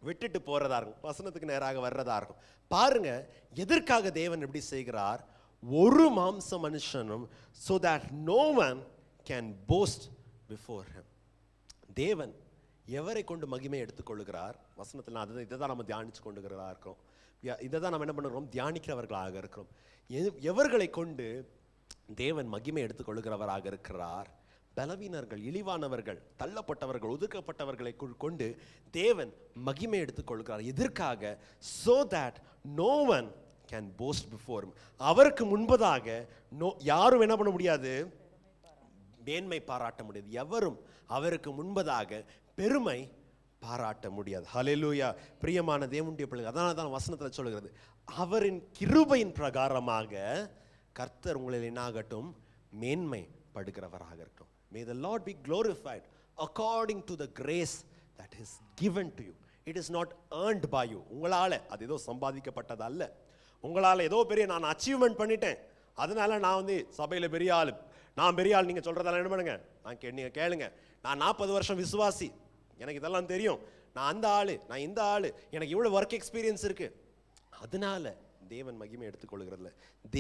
விட்டுட்டு போகிறதா இருக்கும், வசனத்துக்கு நேராக வர்றதா இருக்கும். பாருங்க எதற்காக தேவன் எப்படி செய்கிறார்? ஒரு மாம்ச மனுஷனும் so that no one can boast before him. தேவன் எவரை கொண்டு மகிமை எடுத்துக்கொள்கிறார்? வசனத்தில் இதை தான் நம்ம தியானிச்சு கொண்டுகிறதா இருக்கோம். இதை தான் நம்ம என்ன பண்ணுறோம், தியானிக்கிறவர்களாக இருக்கிறோம். எவர்களை கொண்டு தேவன் மகிமை எடுத்துக்கொள்கிறவராக இருக்கிறார்? பலவீனர்கள், இழிவானவர்கள், தள்ளப்பட்டவர்கள், ஒதுக்கப்பட்டவர்களை கொண்டு தேவன் மகிமை எடுத்துக்கொள்கிறார். எதற்காக? so that no one can boast before him. அவருக்கு முன்பதாக யாரும் என்ன பண்ண முடியாது, மேன்மை பாராட்ட முடியாது. எவரும் அவருக்கு முன்பதாக பெருமை பாராட்ட முடியாது. ஹல்லேலூயா. பிரியமான தேவனுடைய பிள்ளைகள், அதனால தான் வசனத்தில் சொல்கிறது, அவரின் கிருபையின் பிரகாரமாக கர்த்தர் உங்களில் என்னாகட்டும், மேன்மை படுகிறவராக இருக்கட்டும். May the Lord be glorified according to the grace that is given to you. It is not earned by you. உங்களால் அது ஏதோ சம்பாதிக்கப்பட்டது அல்ல. உங்களால் ஏதோ பெரிய நான் அச்சீவ்மெண்ட் பண்ணிட்டேன், அதனால நான் சபையில் பெரிய ஆள், நான் பெரிய ஆள். நீங்கள் சொல்கிறதெல்லாம் என்ன பண்ணுங்க, நீங்கள் கேளுங்க. நான் 40 வருஷம் விசுவாசி, எனக்கு இதெல்லாம் தெரியும், நான் அந்த ஆள், நான் இந்த ஆள், எனக்கு இவ்வளோ ஒர்க் எக்ஸ்பீரியன்ஸ் இருக்குது. அதனால தேவன் மகிமை எடுத்துக்கொள்கிறதில்ல.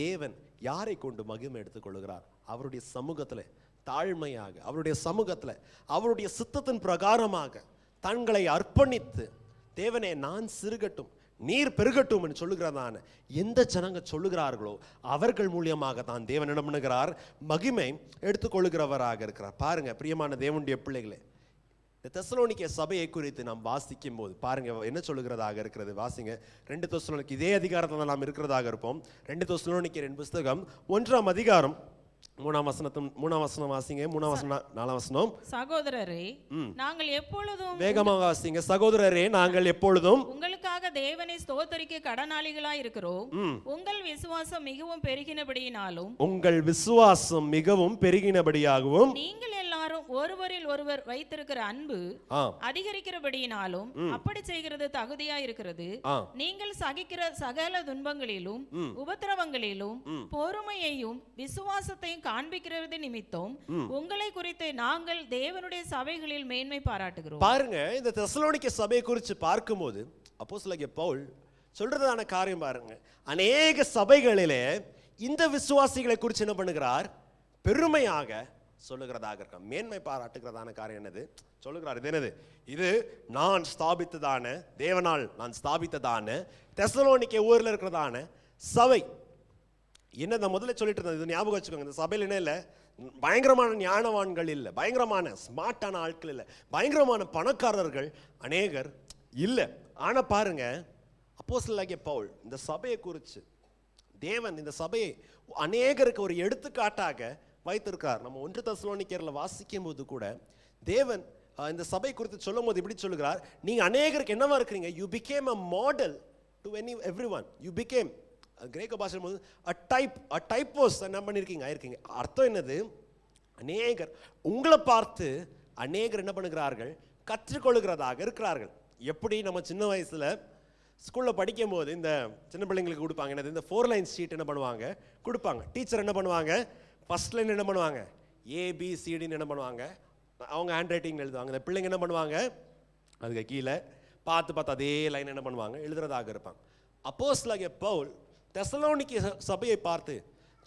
தேவன் யாரை கொண்டு மகிமை எடுத்துக்கொள்கிறார்? அவருடைய சமூகத்தில் தாழ்மையாக, அவருடைய சமூகத்தில் அவருடைய சித்தத்தின் பிரகாரமாக தங்களை அர்ப்பணித்து, தேவனே நான் சிறுகட்டும் நீர் பெருகட்டும் என்று சொல்லுகிறதான எந்த ஜனங்க சொல்லுகிறார்களோ அவர்கள் மூலியமாக தான் தேவன் என்ன பண்ணுகிறார், மகிமை எடுத்துக்கொள்ளுகிறவராக இருக்கிறார். பாருங்க பிரியமான தேவனுடைய பிள்ளைகளே, இந்த தெசலோனிக்கே சபையை குறித்து நாம் வாசிக்கும் போது பாருங்க என்ன சொல்லுகிறதாக இருக்கிறது. வாசிங்க 2 தெசலோனிக்கே, இதே அதிகாரத்தில் நாம் இருக்கிறதாக இருப்போம். 2 தெசலோனிக்கேயரின் புஸ்தகம் 1ஆம் அதிகாரம் 3ஆம் வசனம் வாசிங்க. 3ஆம் வசனம் 4ஆம் வசனம். சகோதரரே நாங்கள் எப்பொழுதும், வேகமாக வாசிங்க. சகோதரரே நாங்கள் எப்பொழுதும் உங்களுக்காக தேவனை ஸ்தோத்தரிக்க கடனாளிகளாய் இருக்கிறோம். உங்கள் விசுவாசம் மிகவும் பெருகினபடியாகவும் நீங்கள் எல்லாரும் ஒருவரில் ஒருவர் வைத்திருக்கிற அன்பு அதிகரிக்கிறபடியினாலும் அப்படி செய்கிறது தகுதியா இருக்கிறது. நீங்கள் சகிக்கிற சகல துன்பங்களிலும் உபத்திரவங்களிலும் பொறுமையையும் விசுவாசத்தையும் காண்பிக்கிறது நிமித்தம் உங்களை குறித்து நாங்கள் தேவனுடைய சபைகளில் மேன்மை பாராட்டுகிறோம். பாருங்க இந்த தெசலோனிக்கே சபையை குறித்து பார்க்கும்போது அப்போஸ்தலனாகிய பவுல் சொல்றதான காரியம் பாருங்க. அநேக சபைகளிலே இந்த விசுவாசிகளை குறித்து என்ன பண்ணுகிறார், பெருமையாக சொல்லுகிறதாக இருக்க, மேன்மை பாராட்டுகிறதான காரியம் என்னது சொல்லுகிறார். இது என்னது, இது நான் ஸ்தாபித்ததான, தேவனால் நான் ஸ்தாபித்ததான தெசலோனிக்கே ஊரில் இருக்கிறதான சபை. என்ன நான் முதல்ல சொல்லிட்டு இருந்தேன், இது ஞாபகம் வச்சுக்கோங்க. இந்த சபையில் என்ன இல்லை, பயங்கரமான ஞானவான்கள் இல்லை, பயங்கரமான ஸ்மார்ட்டான ஆட்கள் இல்லை, பயங்கரமான பணக்காரர்கள் அநேகர் இல்லை. ஆனால் பாருங்க அப்போஸ்தலனாகிய பவுல் இந்த சபையை குறித்து, தேவன் இந்த சபையை அநேகருக்கு ஒரு எடுத்துக்காட்டாக வைத்திருக்கார். நம்ம 1 தெசலோனிக்கேயரில் வாசிக்கும் போது கூட தேவன் இந்த சபை குறித்து சொல்லும் போது இப்படி சொல்லுகிறார், நீங்க அநேகருக்கு என்னவா இருக்கிறீங்க, you became a model to everyone. You became, கிரேக்க பாஷையில் போது a typos என்ன பண்ணியிருக்கீங்க, ஆயிருக்கீங்க. அர்த்தம் என்னது, அநேகர் உங்களை பார்த்து அநேகர் என்ன பண்ணுகிறார்கள், கற்றுக்கொள்ளுகிறதாக இருக்கிறார்கள். எப்படி நம்ம சின்ன வயசுல ஸ்கூலில் படிக்கும் போது இந்த சின்ன பிள்ளைங்களுக்கு கொடுப்பாங்க என்னது, இந்த 4 லைன் ஷீட் என்ன பண்ணுவாங்க கொடுப்பாங்க. டீச்சர் என்ன பண்ணுவாங்க, ஃபர்ஸ்ட் லைன் என்ன பண்ணுவாங்க, ABCDன்னு என்ன பண்ணுவாங்க, அவங்க ஹேண்ட் ரைட்டிங் எழுதுவாங்க. இந்த பிள்ளைங்க என்ன பண்ணுவாங்க, அதுக்கு கீழே பார்த்து அதே லைன் என்ன பண்ணுவாங்க எழுதுறதாக இருப்பாங்க. அப்போஸ்தலனாகிய பவுல் தெசலோனிக்கே சபையை பார்த்து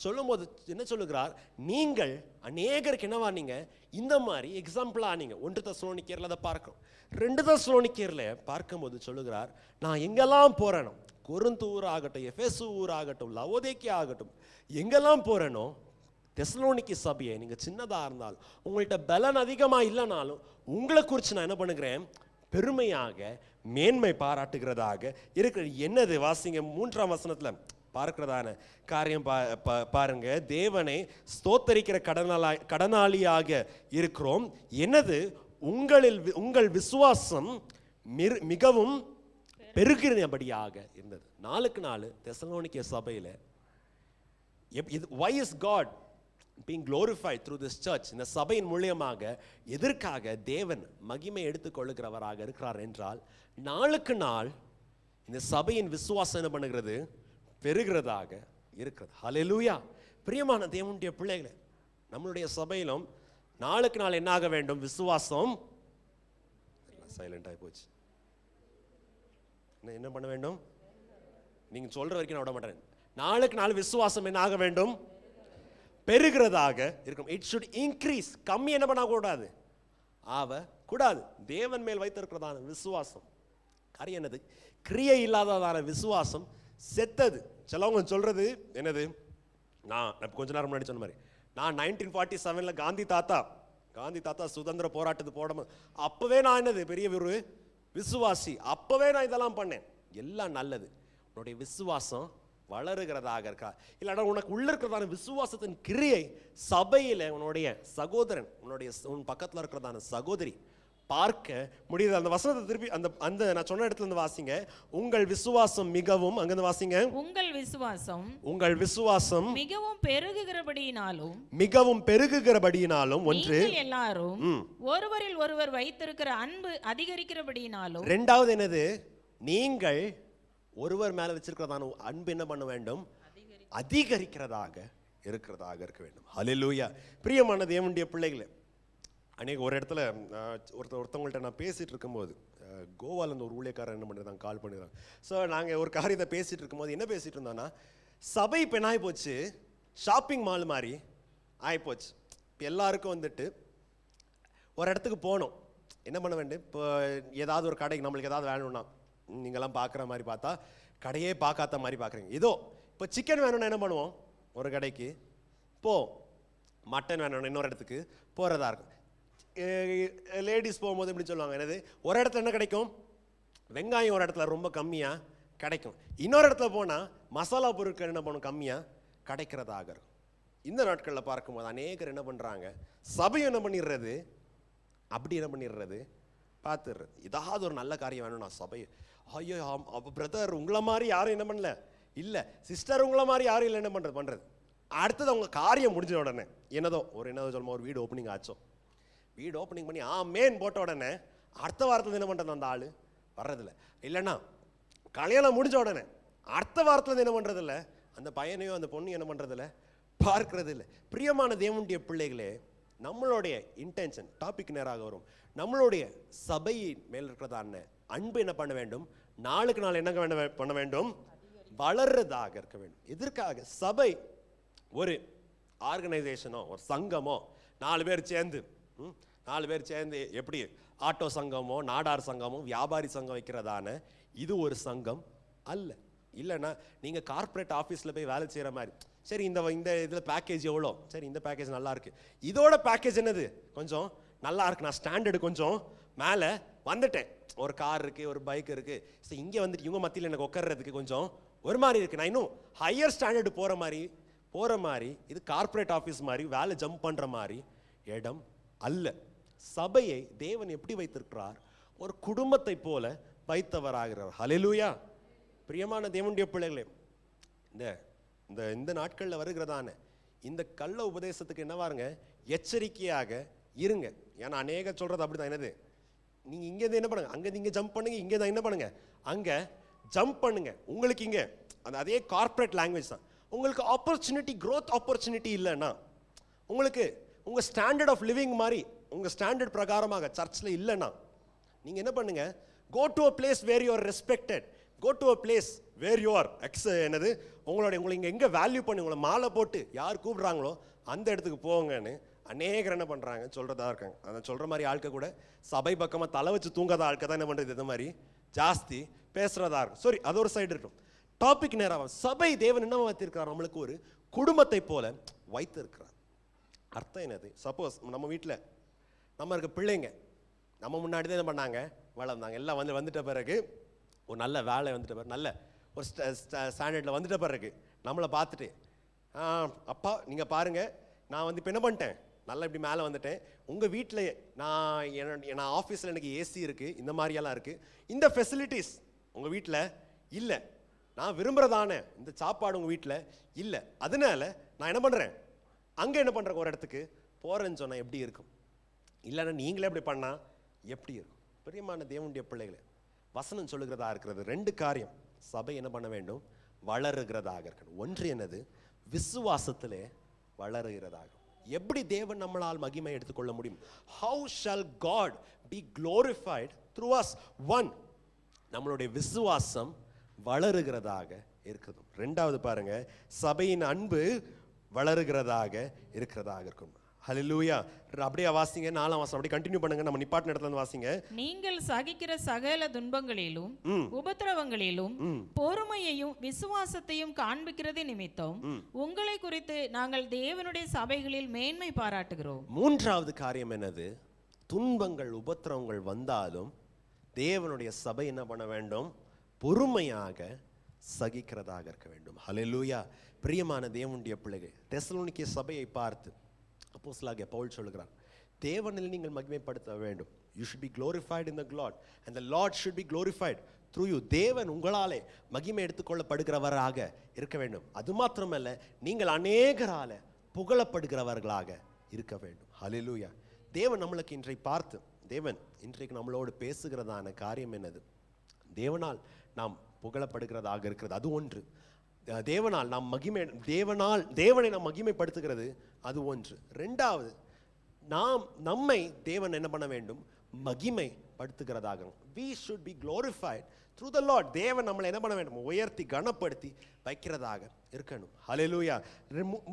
சொல்லும்போது என்ன சொல்லுகிறார், நீங்கள் அநேகருக்கு என்னவா நீங்க இந்த மாதிரி எக்ஸாம்பிளா நீங்க. 1 தெசலோனிக்கேயர்ல அதை பார்க்கிறோம். 2 தெசலோனிக்கேயர்ல பார்க்கும்போது சொல்லுகிறார், நான் எங்கெல்லாம் போறேனோ, கொரிந்து ஊர் ஆகட்டும், எபேசு ஊர் ஆகட்டும், லவோதிக்கேயா ஆகட்டும், எங்கெல்லாம் போறேனோ தெசலோனிக்கே சபையை நீங்க சின்னதா இருந்தாலும், உங்கள்கிட்ட பலன் அதிகமா இல்லைனாலும், உங்களை குறித்து நான் என்ன பண்ணுகிறேன், பெருமையாக மேன்மை பாராட்டுகிறதாக இருக்கிற. என்னது வாசிங்க 3ஆம் வசனத்துல பார்க்கிறதான காரியம் பாருங்க. தேவனை ஸ்தோத்தரிக்கிற கடனாளியாக இருக்கிறோம். என்னது, உங்கள் விசுவாசம் மிகவும் பெருகிறபடியாக இருந்தது. நாளுக்கு நாள் தெசலோனிக்கே சபையில why is God being glorified through this church? இந்த சபையின் மூலமாக எதற்காக தேவன் மகிமை எடுத்துக்கொள்ளுகிறவராக இருக்கிறார் என்றால், நாளுக்கு நாள் இந்த சபையின் விசுவாசம் என்ன பண்ணுகிறது, பெருகிறதாக இருக்கிறது. ஹல்லேலூயா. பிரியமான தேவனுடைய பிள்ளைகளே, நம்மளுடைய சபையிலும் நாளுக்கு நாள் என்னாக வேண்டும், விசுவாசம். சைலண்ட் ஆகி போச்சு. என்ன பண்ண வேண்டும், நீங்க சொல்ற வரைக்கும் நான் விட மாட்டேன். நாளுக்கு நாள் விசுவாசம் என்ன ஆக வேண்டும், பெருகிறதாக இருக்கும். It should increase. கம்மி என்ன பண்ண கூடாது, ஆவ கூடாது. தேவன் மேல் வைத்திருக்கிறதான விசுவாசம் காரியம் என்னது, கிரியை இல்லாததான விசுவாசம் செத்தது. சிலவங்க சொல்றது என்னது, நான் கொஞ்ச நேரம் முன்னாடி சொன்ன மாதிரி, நான் 1947 காந்தி தாத்தா சுதந்திர போராட்டத்துக்கு போட, அப்பவே நான் என்னது பெரிய ஒரு விசுவாசி, அப்பவே நான் இதெல்லாம் பண்ணேன். எல்லாம் நல்லது. உன்னுடைய விசுவாசம் வளருகிறதாக இருக்கா, இல்லைன்னா உனக்கு உள்ள இருக்கிறதான விசுவாசத்தின் கிரியை சபையில உன்னுடைய சகோதரன், உன் பக்கத்தில் இருக்கிறதான சகோதரி பார்க்க முடியுது. அந்த வசனத்தை திருப்பி அந்த நான் சொன்ன இடத்துல இருந்து வாசிங்க. உங்கள் விசுவாசம் மிகவும், அங்கிருந்து வாசிங்க, உங்கள் விசுவாசம் மிகவும் பெருகுகிறபடியினாலும் ஒன்று, எல்லாரும் ஒருவரில் ஒருவர் வைத்திருக்கிற அன்பு அதிகரிக்கிறபடியினாலும். இரண்டாவது என்னது, நீங்கள் ஒருவர் மேல வச்சிருக்கிறதான அன்பு என்ன பண்ண வேண்டும், அதிகரிக்கிறதாக இருக்க வேண்டும். ஹல்லேலூயா. பிரியமான தேவனுடைய பிள்ளைகளே, அன்னைக்கு ஒரு இடத்துல ஒருத்தவங்கள்ட்ட நான் பேசிட்டு இருக்கும்போது, கோவாலேருந்து ஒரு ஊழியக்காரர் என்ன பண்ணுறாங்க, கால் பண்ணிடுறாங்க. ஸோ நாங்கள் ஒரு காரியத்தை பேசிட்டு இருக்கும்போது என்ன பேசிட்டு இருந்தோன்னா, சபை இப்போ என்ன ஆகிப்போச்சு, ஷாப்பிங் மால் மாதிரி ஆகிப்போச்சு. இப்போ எல்லாருக்கும் வந்துட்டு ஒரு இடத்துக்கு போகணும், என்ன பண்ண வேண்டும், இப்போ ஏதாவது ஒரு கடைக்கு நம்மளுக்கு ஏதாவது வேணும்னா, நீங்கள்லாம் பார்க்குற மாதிரி பார்த்தா கடையே பார்க்காத மாதிரி பார்க்குறீங்க. இதோ இப்போ சிக்கன் வேணும்னா என்ன பண்ணுவோம், ஒரு கடைக்கு போ, மட்டன் வேணும்னா இன்னொரு இடத்துக்கு போகிறதா இருக்கும். லேடிஸ் போகும்போது எப்படி சொல்லுவாங்க, என்னது, ஒரு இடத்துல என்ன கிடைக்கும், வெங்காயம் ஒரு இடத்துல ரொம்ப கம்மியாக கிடைக்கும், இன்னொரு இடத்துல போனால் மசாலா பொருட்கள் என்ன பண்ணும், கம்மியாக கிடைக்கிறதாக இருக்கும். இந்த நாட்களில் பார்க்கும்போது அநேகர் என்ன பண்ணுறாங்க, சபை என்ன பண்ணிடுறது, அப்படி என்ன பண்ணிடுறது, பார்த்துடுறது. ஏதாவது ஒரு நல்ல காரியம் வேணும்னா சபை, ஐயோ அப்போ பிரதர் உங்களை மாதிரி யாரும் என்ன பண்ணல, இல்லை சிஸ்டர் உங்களை மாதிரி யாரும் இல்லை, என்ன பண்ணுறது. அடுத்தது அவங்க காரியம் முடிஞ்ச உடனே என்னதோ சொல்லுமா, ஒரு வீடு ஓப்பனிங் ஆச்சோ, வீடு ஓப்பனிங் பண்ணி ஆமேன் போட்ட உடனே அடுத்த வாரத்தில் என்ன பண்ணுறது, அந்த ஆள் வர்றதில்ல. இல்லைன்னா கல்யாணம் முடிஞ்ச உடனே அடுத்த வாரத்தில் என்ன பண்ணுறதில்ல, அந்த பையனையோ அந்த பொண்ணையும் என்ன பண்ணுறதில்ல, பார்க்கறது இல்லை. பிரியமான தேவனுடைய பிள்ளைகளே, நம்மளுடைய இன்டென்ஷன் டாபிக் நேராக வரும். நம்மளுடைய சபையின் மேல் இருக்கிறதான அன்பு என்ன பண்ண வேண்டும், நாளுக்கு நாள் என்ன பண்ண வேண்டும், வளர்றதாக இருக்க வேண்டும். எதற்காக, சபை ஒரு ஆர்கனைசேஷனோ ஒரு சங்கமோ, நாலு பேர் சேர்ந்து எப்படி ஆட்டோ சங்கமோ நாடார் சங்கமோ வியாபாரி சங்கம் வைக்கிறதான இது ஒரு சங்கம் அல்ல. இல்லைன்னா நீங்கள் கார்பரேட் ஆஃபீஸில் போய் வேலை செய்கிற மாதிரி, சரி இந்த இதில் பேக்கேஜ் எவ்வளோ, சரி இந்த பேக்கேஜ் நல்லா இருக்கு, இதோட பேக்கேஜ் என்னது கொஞ்சம் நல்லா இருக்கு, நான் ஸ்டாண்டர்டு கொஞ்சம் மேலே வந்துட்டேன், ஒரு கார் இருக்கு, ஒரு பைக் இருக்கு, சரி இங்கே வந்துட்டு இவங்க மத்தியில் எனக்கு உட்கார்றதுக்கு கொஞ்சம் ஒரு மாதிரி இருக்கு, நான் இன்னும் ஹையர் ஸ்டாண்டர்டு போகிற மாதிரி இது கார்பரேட் ஆஃபீஸ் மாதிரி வேலை ஜம்ப் பண்ணுற மாதிரி இடம் அல்ல. சபையை தேவன் எப்படி வைத்திருக்கிறார், ஒரு குடும்பத்தை போல வைத்தவராகிறார். ஹல்லேலூயா. பிரியமான தேவனுடைய பிள்ளைகளே, இந்த நாட்களில் வருகிறதான இந்த கள்ள உபதேசத்துக்கு என்னவாருங்க, எச்சரிக்கையாக இருங்க. ஏன்னா அநேக சொல்றது அப்படிதான், என்னது, நீங்க இங்கே என்ன பண்ணுங்க, அங்கே நீங்க ஜம்ப் பண்ணுங்க, இங்கே தான் என்ன பண்ணுங்க, அங்கே ஜம்ப் பண்ணுங்க. உங்களுக்கு இங்கே அதே கார்பரேட் லாங்குவேஜ் தான். உங்களுக்கு ஆப்பர்ச்சுனிட்டி, க்ரோத் ஆப்பர்ச்சுனிட்டி இல்லைன்னா, உங்களுக்கு உங்கள் ஸ்டாண்டர்ட் ஆஃப் லிவிங் மாதிரி உங்கள் ஸ்டாண்டர்ட் பிரகாரமாக சர்ச்சில் இல்லைன்னா, நீங்கள் என்ன பண்ணுங்க, go to a place where you are respected, go to a place where you are என்னது, உங்களை இங்கே எங்கே வேல்யூ பண்ணி உங்களை மாலை போட்டு யார் கூப்பிடுறாங்களோ அந்த இடத்துக்கு போங்கன்னு அநேகர் என்ன பண்ணுறாங்க, சொல்கிறதா இருக்காங்க. அதை சொல்கிற மாதிரி ஆட்கள் கூட சபை பக்கமாக தலை வச்சு தூங்காத ஆட்கள் தான் என்ன பண்ணுறது, இந்த மாதிரி ஜாஸ்தி பேசுகிறதா இருக்கும். சரி, அது ஒரு சைடு இருக்கும். டாபிக் நேராக, சபை தேவன் என்ன வைத்திருக்கிறார், நம்மளுக்கு ஒரு குடும்பத்தை போல வைத்திருக்கிறார். அர்த்தம் என்னது? சப்போஸ் நம்ம வீட்டில் நம்ம இருக்க பிள்ளைங்க நம்ம முன்னாடி தான் என்ன பண்ணாங்க, வளர்ந்தாங்க. எல்லாம் வந்துட்ட பிறகு ஒரு நல்ல வேலை வந்துட்ட பிறகு, நல்ல ஒரு ஸ்டாண்டர்டில் வந்துட்ட பிறகு நம்மளை பார்த்துட்டு, அப்பா நீங்கள் பாருங்கள், நான் இப்போ என்ன பண்ணிட்டேன், நல்லா இப்படி மேலே வந்துட்டேன். உங்கள் வீட்டில் நான் ஆஃபீஸில் எனக்கு ஏசி இருக்குது, இந்த மாதிரியெல்லாம் இருக்குது, இந்த ஃபெசிலிட்டிஸ் உங்கள் வீட்டில் இல்லை, நான் விரும்புகிறதானே இந்த சாப்பாடு உங்கள் வீட்டில் இல்லை, அதனால நான் என்ன பண்ணுறேன், அங்கே என்ன பண்ணுறேன், ஒரு இடத்துக்கு போகிறேன்னு சொன்னால் எப்படி இருக்கும்? இல்லைன்னா நீங்களே எப்படி பண்ணால் எப்படி இருக்கும்? பிரியமான தேவனுடைய பிள்ளைகளே, வசனம் சொல்லுகிறதா இருக்கிறது 2 காரியம் சபை என்ன பண்ண வேண்டும், வளருகிறதாக இருக்கணும். ஒன்று என்னது, விசுவாசத்திலே வளருகிறதாக. எப்படி தேவன் நம்மளால் மகிமை எடுத்துக்கொள்ள முடியும்? How shall God be glorified through us? 1, நம்மளுடைய விசுவாசம் வளருகிறதாக இருக்குது. 2வது பாருங்க, சபையின் அன்பு வளருகிறதாக இருக்கிறதாக இருக்கும். ஹல்லேலூயா. அப்படியே வாசிங்க 4ஆம் வசனம், அப்படியே கண்டினியூ பண்ணுங்க. நம்ம நிப்பாட்டின இடத்துல இருந்து வாசிங்க. நீங்கள் சகிக்கிற சகல துன்பங்களிலும் உபத்திரவங்களிலும் பொறுமையையும் விசுவாசத்தையும் காண்பிக்கிறது நிமித்தம் உங்களை குறித்து நாங்கள் தேவனுடைய சபைகளில் மேன்மை பாராட்டுகிறோம். 3வது காரியம் என்னது, துன்பங்கள் உபத்திரவங்கள் வந்தாலும் தேவனுடைய சபை என்ன பண்ண வேண்டும், பொறுமையாக சகிக்கிறதாக இருக்க வேண்டும். ஹல்லேலூயா. பிரியமான தேவனுடைய பிள்ளைகள், தெசலோனிக்கே சபையை பார்த்து அப்போஸ்தலனாகிய பவுல் சொல்கிறார், தேவனில் நீங்கள் மகிமைப்படுத்த வேண்டும். You should be glorified in the Lord and the Lord should be glorified through you. தேவன் உங்களாலே மகிமை எடுத்துக்கொள்ளப்படுகிறவராக இருக்க வேண்டும். அது மாத்திரமல்ல, நீங்கள் அநேகரால புகழப்படுகிறவர்களாக இருக்க வேண்டும். ஹல்லேலூயா. தேவன் நம்மளுக்கு இன்றைக்கு பார்த்து, தேவன் இன்றைக்கு நம்மளோடு பேசுகிறதான காரியம் என்னது, தேவனால் நாம் புகழப்படுகிறதாக இருக்கிறது, அது ஒன்று. தேவனை நாம் மகிமைப்படுத்துகிறது, அது ஒன்று. 2வது, நம்மை தேவன் என்ன பண்ண வேண்டும், மகிமைப்படுத்துகிறதாக. we should be glorified through the Lord. தேவன் நம்மளை என்ன பண்ண வேண்டும், உயர்த்தி கனப்படுத்தி வைக்கிறதாக இருக்கணும். ஹல்லேலூயா.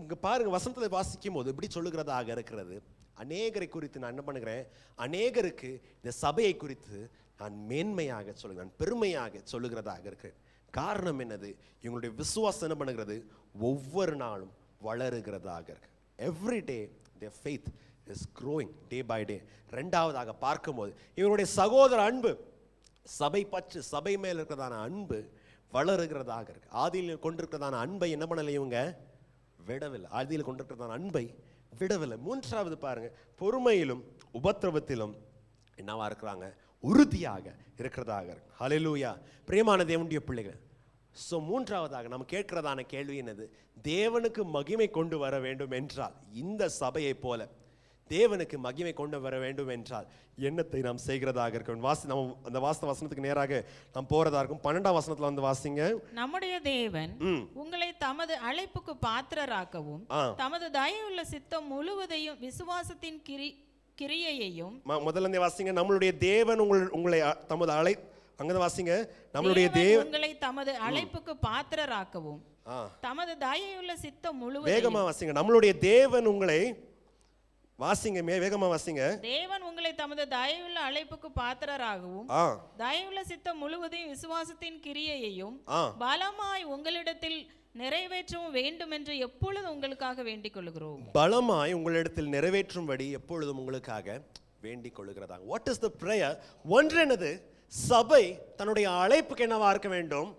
இங்க பாருங்க, வசனத்தை வாசிக்கும் போது இப்படி சொல்லுகிறதாக இருக்கிறது, அநேகரை குறித்து நான் என்ன பண்ணுகிறேன், அநேகருக்கு இந்த சபையை குறித்து நான் மேன்மையாக சொல்லுகிறேன், பெருமையாக சொல்லுகிறதாக இருக்கிறேன். காரணம் என்னது, இவங்களுடைய விசுவாசம் என்ன பண்ணுகிறது, ஒவ்வொரு நாளும் வளருகிறதாக இருக்கு. Every day their faith is growing day by day. 2வதாக பார்க்கும்போது இவருடைய சகோதர அன்பு, சபை பற்று, சபை மேல் இருக்கிறதான அன்பு வளருகிறதாக இருக்கு. ஆதியில் கொண்டிருக்கிறதான அன்பை என்ன பண்ணலை, இவங்க விடவில்லை. ஆதியில் கொண்டிருக்கிறதான அன்பை விடவில்லை. 3வது பாருங்க, பொறுமையிலும் உபத்திரவத்திலும் என்னவா இருக்கிறாங்க, உறுதியாக இருக்கிறதாக இருக்கு. ஹல்லேலூயா. பிரியமான தேவனுடைய பிள்ளைகள், ஸோ 3வதாக நம்ம கேட்கிறதான கேள்வி என்னது, தேவனுக்கு மகிமை கொண்டு வர வேண்டும் என்றால், இந்த சபையை போல தேவனுக்கு மகிமை கொண்டு வர வேண்டும் என்றால் என்னத்தை நாம் செய்கிறதாக இருக்கும். நம்ம அந்த வசனத்துக்கு நேராக நாம் போறதா இருக்கும். 12ஆம் வசனத்துல வந்து வாசிங்க. நம்முடைய தேவன் உங்களை தமது அழைப்புக்கு பாத்திரராக்கவும் தமது தயவுள்ள சித்தம் முழுவதையும் விசுவாசத்தின் கிரியையையும். முதல்ல இருந்தே வாசிங்க. நம்மளுடைய தேவன் உங்களை தமது அங்க வாசிங்க. நம்மளுடைய தேவன் உங்களை தமது அழைப்புக்கு பாத்திரராக்கவும் தமது தயவுள்ள சித்தம் முழுவதையும். வேகமா வாசிங்க. நம்மளுடைய தேவன் உங்களை, வாசிங்க, வேகமா வாசிங்க. தேவன் உங்களை தமது தயவுள்ள அழைப்புக்கு பாத்திரராகவும் தயவுள்ள சித்தம் முழுவதையும் விசுவாசத்தின் கிரியையையும் பலமாய் உங்களிடத்தில் நிறைவேற்றவும் வேண்டும் என்று எப்பொழுதும் உங்களுக்காக வேண்டிக் கொள்கிறோம். பலமாய் உங்களிடத்தில் நிறைவேற்றும்படி எப்பொழுதும் உங்களுக்காக வேண்டிக் கொள்கிறதா. What is the prayer? ஒன்று என்னது, சபை தன்னுடைய அழைப்புக்கு என்னவா இருக்க வேண்டும்,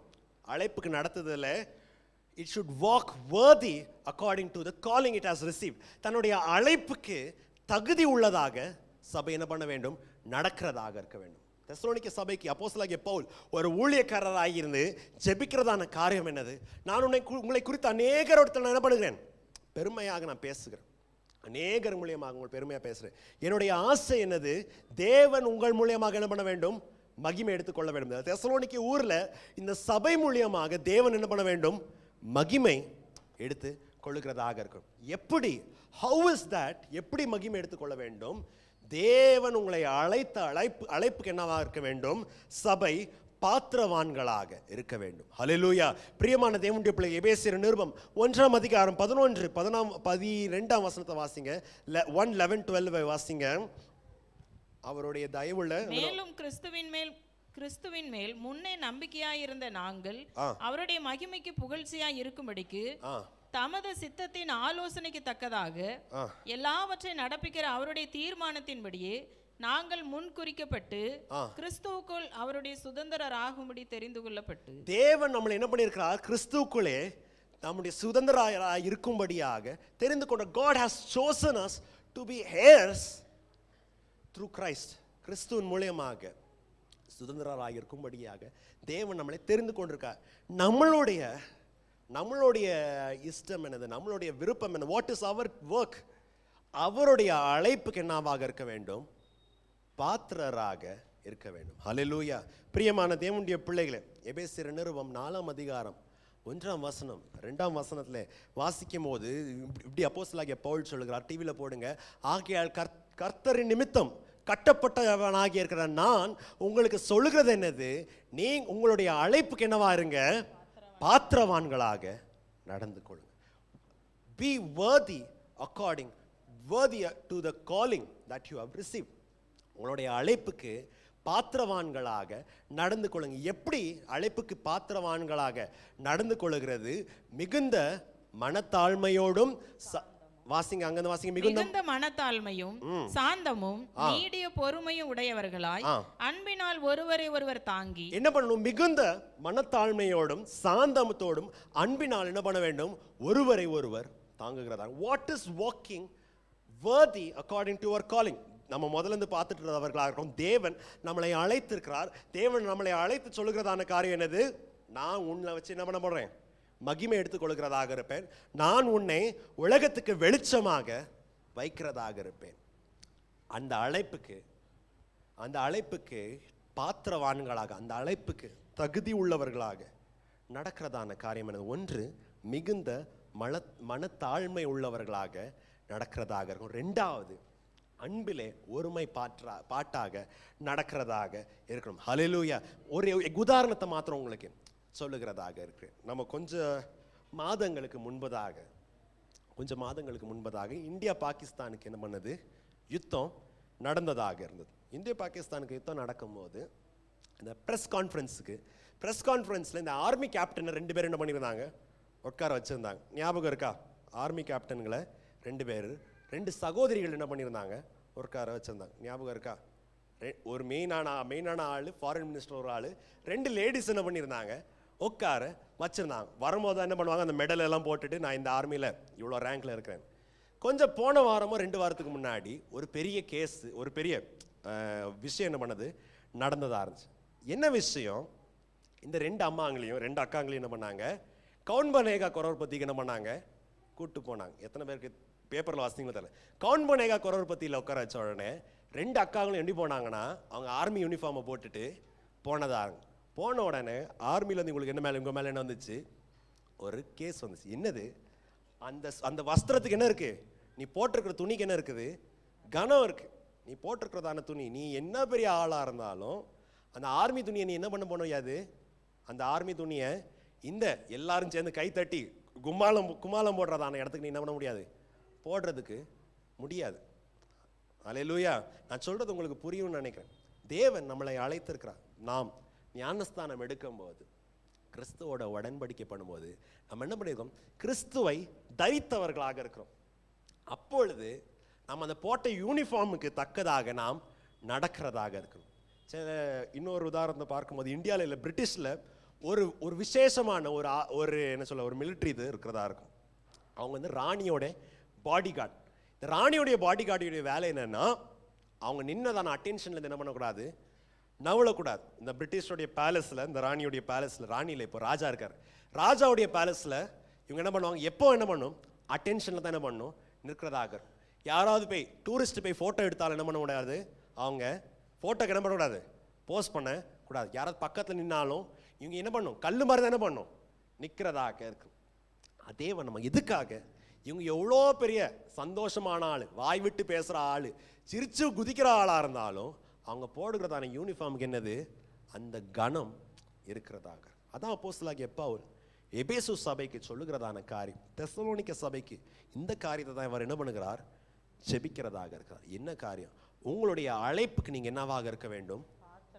அழைப்புக்கு நடத்துதல it should walk worthy according to the calling it has received. தன்னுடைய அழைப்புக்கு தகுதி உள்ளதாக சபை என்ன பண்ண வேண்டும், நடக்கிறதாக இருக்க வேண்டும். தெசலோனிக்கே சபைக்கு அப்போஸ்தலனாகிய பவுல் ஒரு ஊழியக்காரராக இருந்து ஜெபிக்கிறதான காரியம் என்னது, நான் உங்களை குறித்து அநேகரோட நான் என்ன பண்ணுகிறேன், பெருமையாக நான் பேசுகிறேன், அநேகர் மூலியமாக உங்கள் பெருமையாக பேசுகிறேன். என்னுடைய ஆசை என்னது, தேவன் உங்கள் மூலியமாக என்ன பண்ண வேண்டும், மகிமை எடுத்துக்கொள்ள வேண்டும். தெசலோனிக்கே ஊர்ல இந்த சபை மூலியமாக தேவன் என்ன பண்ண வேண்டும், மகிமை எடுத்து கொள்ளுகிறதாக இருக்கும். எப்படி, ஹவு இஸ் தட், எப்படி மகிமை எடுத்துக்கொள்ள வேண்டும்? தேவன் உங்களை அழைத்த அழைப்புக்கு என்னவா இருக்க வேண்டும், சபை பாத்திரவான்களாக இருக்க வேண்டும். ஹல்லேலூயா. பிரியமான தேவனுடைய பிள்ளை, எபேசியர் நிருபம் 1ஆம் அதிகாரம் 11, 12ஆம் வசனத்தை வாசிங்க. 1:11-12 வாசிங்க. அவருடைய தயவுள்ள, மேலும் கிறிஸ்துவின் மேல் முன்னே நம்பிக்கையாயிருந்த நாங்கள் அவருடைய மகிமைக்கு புகழ்ச்சியாய் இருக்கும்படிக்கு தமது சித்தத்தின் ஆலோசனைக்கு தக்கதாக எல்லாவற்றை நடப்பிக்கிற அவருடைய தீர்மானத்தின்படியே நாங்கள் முன் குறிக்கப்பட்டு கிறிஸ்துவுக்குள் அவருடைய சுதந்திரராகும்படி தெரிந்து கொள்ளப்பட்டு. தேவன் நம்மளை என்ன பண்ணியிருக்கிறார்? கிறிஸ்துவுக்குள்ளே நம்முடைய சுதந்திரராக இருக்கும்படியாக தெரிந்து கொண்ட. God has chosen us to be heirs through Christ. கிறிஸ்துவின் மூலமாக சுதந்திரராக இருக்கும்படியாக தேவன் நம்மளை தெரிந்து கொண்டிருக்கார். நம்மளுடைய இஷ்டம் என்னது? நம்மளுடைய விருப்பம் என்ன? What is our work? அவருடைய அழைப்புக்கு என்னவாக இருக்க வேண்டும்? பாத்திரராக இருக்க வேண்டும். ஹல்லேலூயா. பிரியமான தேவனுடைய பிள்ளைகளே, எபேசியர் நிருபம் 4ஆம் அதிகாரம் 1ஆம் வசனம் 2ஆம் வசனத்தில் வாசிக்கும் போது இப்படி அப்போஸ்தலனாகிய பவுல் சொல்லுகிறார். டிவியில் போடுங்க. ஆகையால் கர்த்தரின் நிமித்தம் கட்டப்பட்டவனாகி இருக்கிற நான் உங்களுக்கு சொல்லுகிறது என்னது? நீ உங்களுடைய அழைப்புக்கு என்னவா இருங்க? பாத்திரவான்களாக நடந்து கொள்ளுங்க. Be worthy to the calling that you have received. உங்களுடைய அழைப்புக்கு பாத்திரவான்களாக நடந்து கொள்ளுங்க. எப்படி அழைப்புக்கு பாத்திரவான்களாக நடந்து கொள்ளுகிறது? மிகுந்த மனத்தாழ்மையோடும், வாசிங்க அங்க வாசிங்க. மிகுந்த மனத்தாழ்மையும் சாந்தமும் நீடிய பொறுமையும் உடையவர்களாய் அன்பினால் ஒருவரை ஒருவர் தாங்கி. என்ன பண்ணணும்? மிகுந்த மனத்தாழ்மையோடும் சாந்தத்தோடும் அன்பினால் என்ன பண்ண வேண்டும்? ஒருவரை ஒருவர் தாங்குகிறதா. What is walking worthy according to our calling? நம்ம முதல்ல இருந்து பார்த்துட்டு இருந்தவர்களாக இருக்கோம். தேவன் நம்மளை அழைத்திருக்கிறார். தேவன் நம்மளை அழைத்து சொல்லுகிறதான காரியம் என்னது? நான் உன்னை வச்சு என்ன பண்ண போறேன்? மகிமை எடுத்துக்கொள்கிறதாக இருப்பேன். நான் உன்னை உலகத்துக்கு வெளிச்சமாக வைக்கிறதாக இருப்பேன். அந்த அழைப்புக்கு பாத்திரவான்களாக, அந்த அழைப்புக்கு தகுதி உள்ளவர்களாக நடக்கிறதான காரியம் என்னது? ஒன்று, மிகுந்த மனத்தாழ்மை உள்ளவர்களாக நடக்கிறதாக இருக்கும். ரெண்டாவது, அன்பிலே ஒருமை பாட்டாக நடக்கிறதாக இருக்கணும். ஹல்லேலூயா. ஒரு உதாரணத்தை மாத்திரம் உங்களுக்கு சொல்லுகிறதாக இருக்கு. நம்ம கொஞ்சம் மாதங்களுக்கு முன்பதாக இந்தியா பாகிஸ்தானுக்கு என்ன பண்ணது? யுத்தம் நடந்ததாக இருந்தது. இந்தியா பாகிஸ்தானுக்கு யுத்தம் நடக்கும்போது இந்த ப்ரெஸ் கான்ஃபரன்ஸில் இந்த ஆர்மி கேப்டனை 2 பேர் என்ன பண்ணியிருந்தாங்க? உட்கார வச்சுருந்தாங்க. ஞாபகம் இருக்கா? ஆர்மி கேப்டன்களை 2 பேர், 2 சகோதரிகள் என்ன பண்ணியிருந்தாங்க? உட்கார வச்சுருந்தாங்க. ஞாபகம் இருக்கா? ஒரு மெயினான ஆள், ஃபாரின் மினிஸ்டர் ஒரு ஆள், 2 லேடிஸ் என்ன பண்ணியிருந்தாங்க? உட்கார வச்சுருந்தாங்க. வரும்போது என்ன பண்ணுவாங்க? அந்த மெடல் எல்லாம் போட்டுட்டு நான் இந்த ஆர்மியில் இவ்வளோ ரேங்கில் இருக்கிறேன். கொஞ்சம் போன வாரமோ 2 வாரத்துக்கு முன்னாடி ஒரு பெரிய கேஸ், ஒரு பெரிய விஷயம் என்ன பண்ணது? நடந்ததாக இருந்துச்சு. என்ன விஷயம்? இந்த 2 அம்மாங்களையும் 2 அக்காங்களையும் என்ன பண்ணாங்க? கவுன் பனேகா கரோர்பதிக்கு என்ன பண்ணாங்க? கூட்டு போனாங்க. எத்தனை பேருக்கு பேப்பரில் வாசிங்களோ தெரியல. கவுன் பனேகா கரோர்பதியில் உட்கார வச்ச உடனே 2 அக்காங்களும் எப்படி போனாங்கன்னா, அவங்க ஆர்மி யூனிஃபார்மை போட்டுட்டு போனதாங்க. போன உடனே ஆர்மியிலேருந்து உங்களுக்கு உங்கள் மேலே என்ன வந்துச்சு? ஒரு கேஸ் வந்துச்சு. என்னது? அந்த வஸ்திரத்துக்கு என்ன இருக்குது? நீ போட்டிருக்கிற துணிக்கு என்ன இருக்குது? கனம் இருக்குது. நீ போட்டிருக்கிறதான துணி, நீ என்ன பெரிய ஆளாக இருந்தாலும் அந்த ஆர்மி துணியை நீ என்ன பண்ண முடியாது? அந்த ஆர்மி துணியை இந்த எல்லாரும் சேர்ந்து கை தட்டி கும்மாளம் போடுறதான இடத்துக்கு நீ என்ன பண்ண முடியாது? போடுறதுக்கு முடியாது. அல்லேலூயா. நான் சொல்கிறது உங்களுக்கு புரியும்னு நினைக்கிறேன். தேவன் நம்மளை அழைத்திருக்கிறார். நாம் ஞானஸ்தானம் எடுக்கும்போது, கிறிஸ்துவோட உடன்படிக்கை பண்ணும்போது நம்ம என்ன பண்ணியிருக்கோம்? கிறிஸ்துவை தரித்தவர்களாக இருக்கிறோம். அப்பொழுது நம்ம அந்த போட்ட யூனிஃபார்முக்கு தக்கதாக நாம் நடக்கிறதாக இருக்கிறோம். இன்னொரு உதாரணத்தை பார்க்கும்போது, இந்தியாவில் இல்லை, பிரிட்டிஷில் ஒரு விசேஷமான ஒரு என்ன சொல்ல, ஒரு மிலிட்ரி இது இருக்கிறதா இருக்கும். அவங்க வந்து ராணியோட பாடி கார்டு. இந்த ராணியோடைய பாடி கார்டுடைய வேலை என்னன்னா, அவங்க நின்னதான அட்டென்ஷன்ல என்ன பண்ணக்கூடாது? நவளக்கூடாது. இந்த பிரிட்டிஷோடைய பேலஸில், இந்த ராணியோடைய பேலஸில், ராணியில் இப்போ ராஜா இருக்கார், ராஜாவுடைய பேலஸில் இவங்க என்ன பண்ணுவாங்க? எப்போ என்ன பண்ணும்? அட்டென்ஷனில் தான் என்ன பண்ணும்? நிற்கிறதாக. யாராவது போய் டூரிஸ்ட் போய் ஃபோட்டோ எடுத்தாலும் என்ன பண்ண முடியாது? அவங்க ஃபோட்டோக்கு என்ன பண்ணக்கூடாது? போஸ்ட் பண்ணக்கூடாது. யாராவது பக்கத்தில் நின்னாலும் இவங்க என்ன பண்ணும்? கல் மாதிரி தான் என்ன பண்ணும்? நிற்கிறதாக இருக்கும். அதே நம்ம எதுக்காக? இவங்க எவ்வளோ பெரிய சந்தோஷமான ஆள், வாய் விட்டு பேசுகிற ஆள், சிரிச்சு குதிக்கிற ஆளாக இருந்தாலும் அவங்க போடுகிறதான யூனிஃபார்முக்கு என்னது? அந்த கணம் இருக்கிறதாக. அதான் அப்போஸ்தலனாகிய பவுல் எபேசு சபைக்கு சொல்லுகிறதான காரியம், தெசலோனிக்க சபைக்கு இந்த காரியத்தை தான் இவர் என்ன பண்ணுகிறார்? ஜெபிக்கிறதாக இருக்கிறார். என்ன காரியம்? உங்களுடைய அழைப்புக்கு நீங்கள் என்னவாக இருக்க வேண்டும்?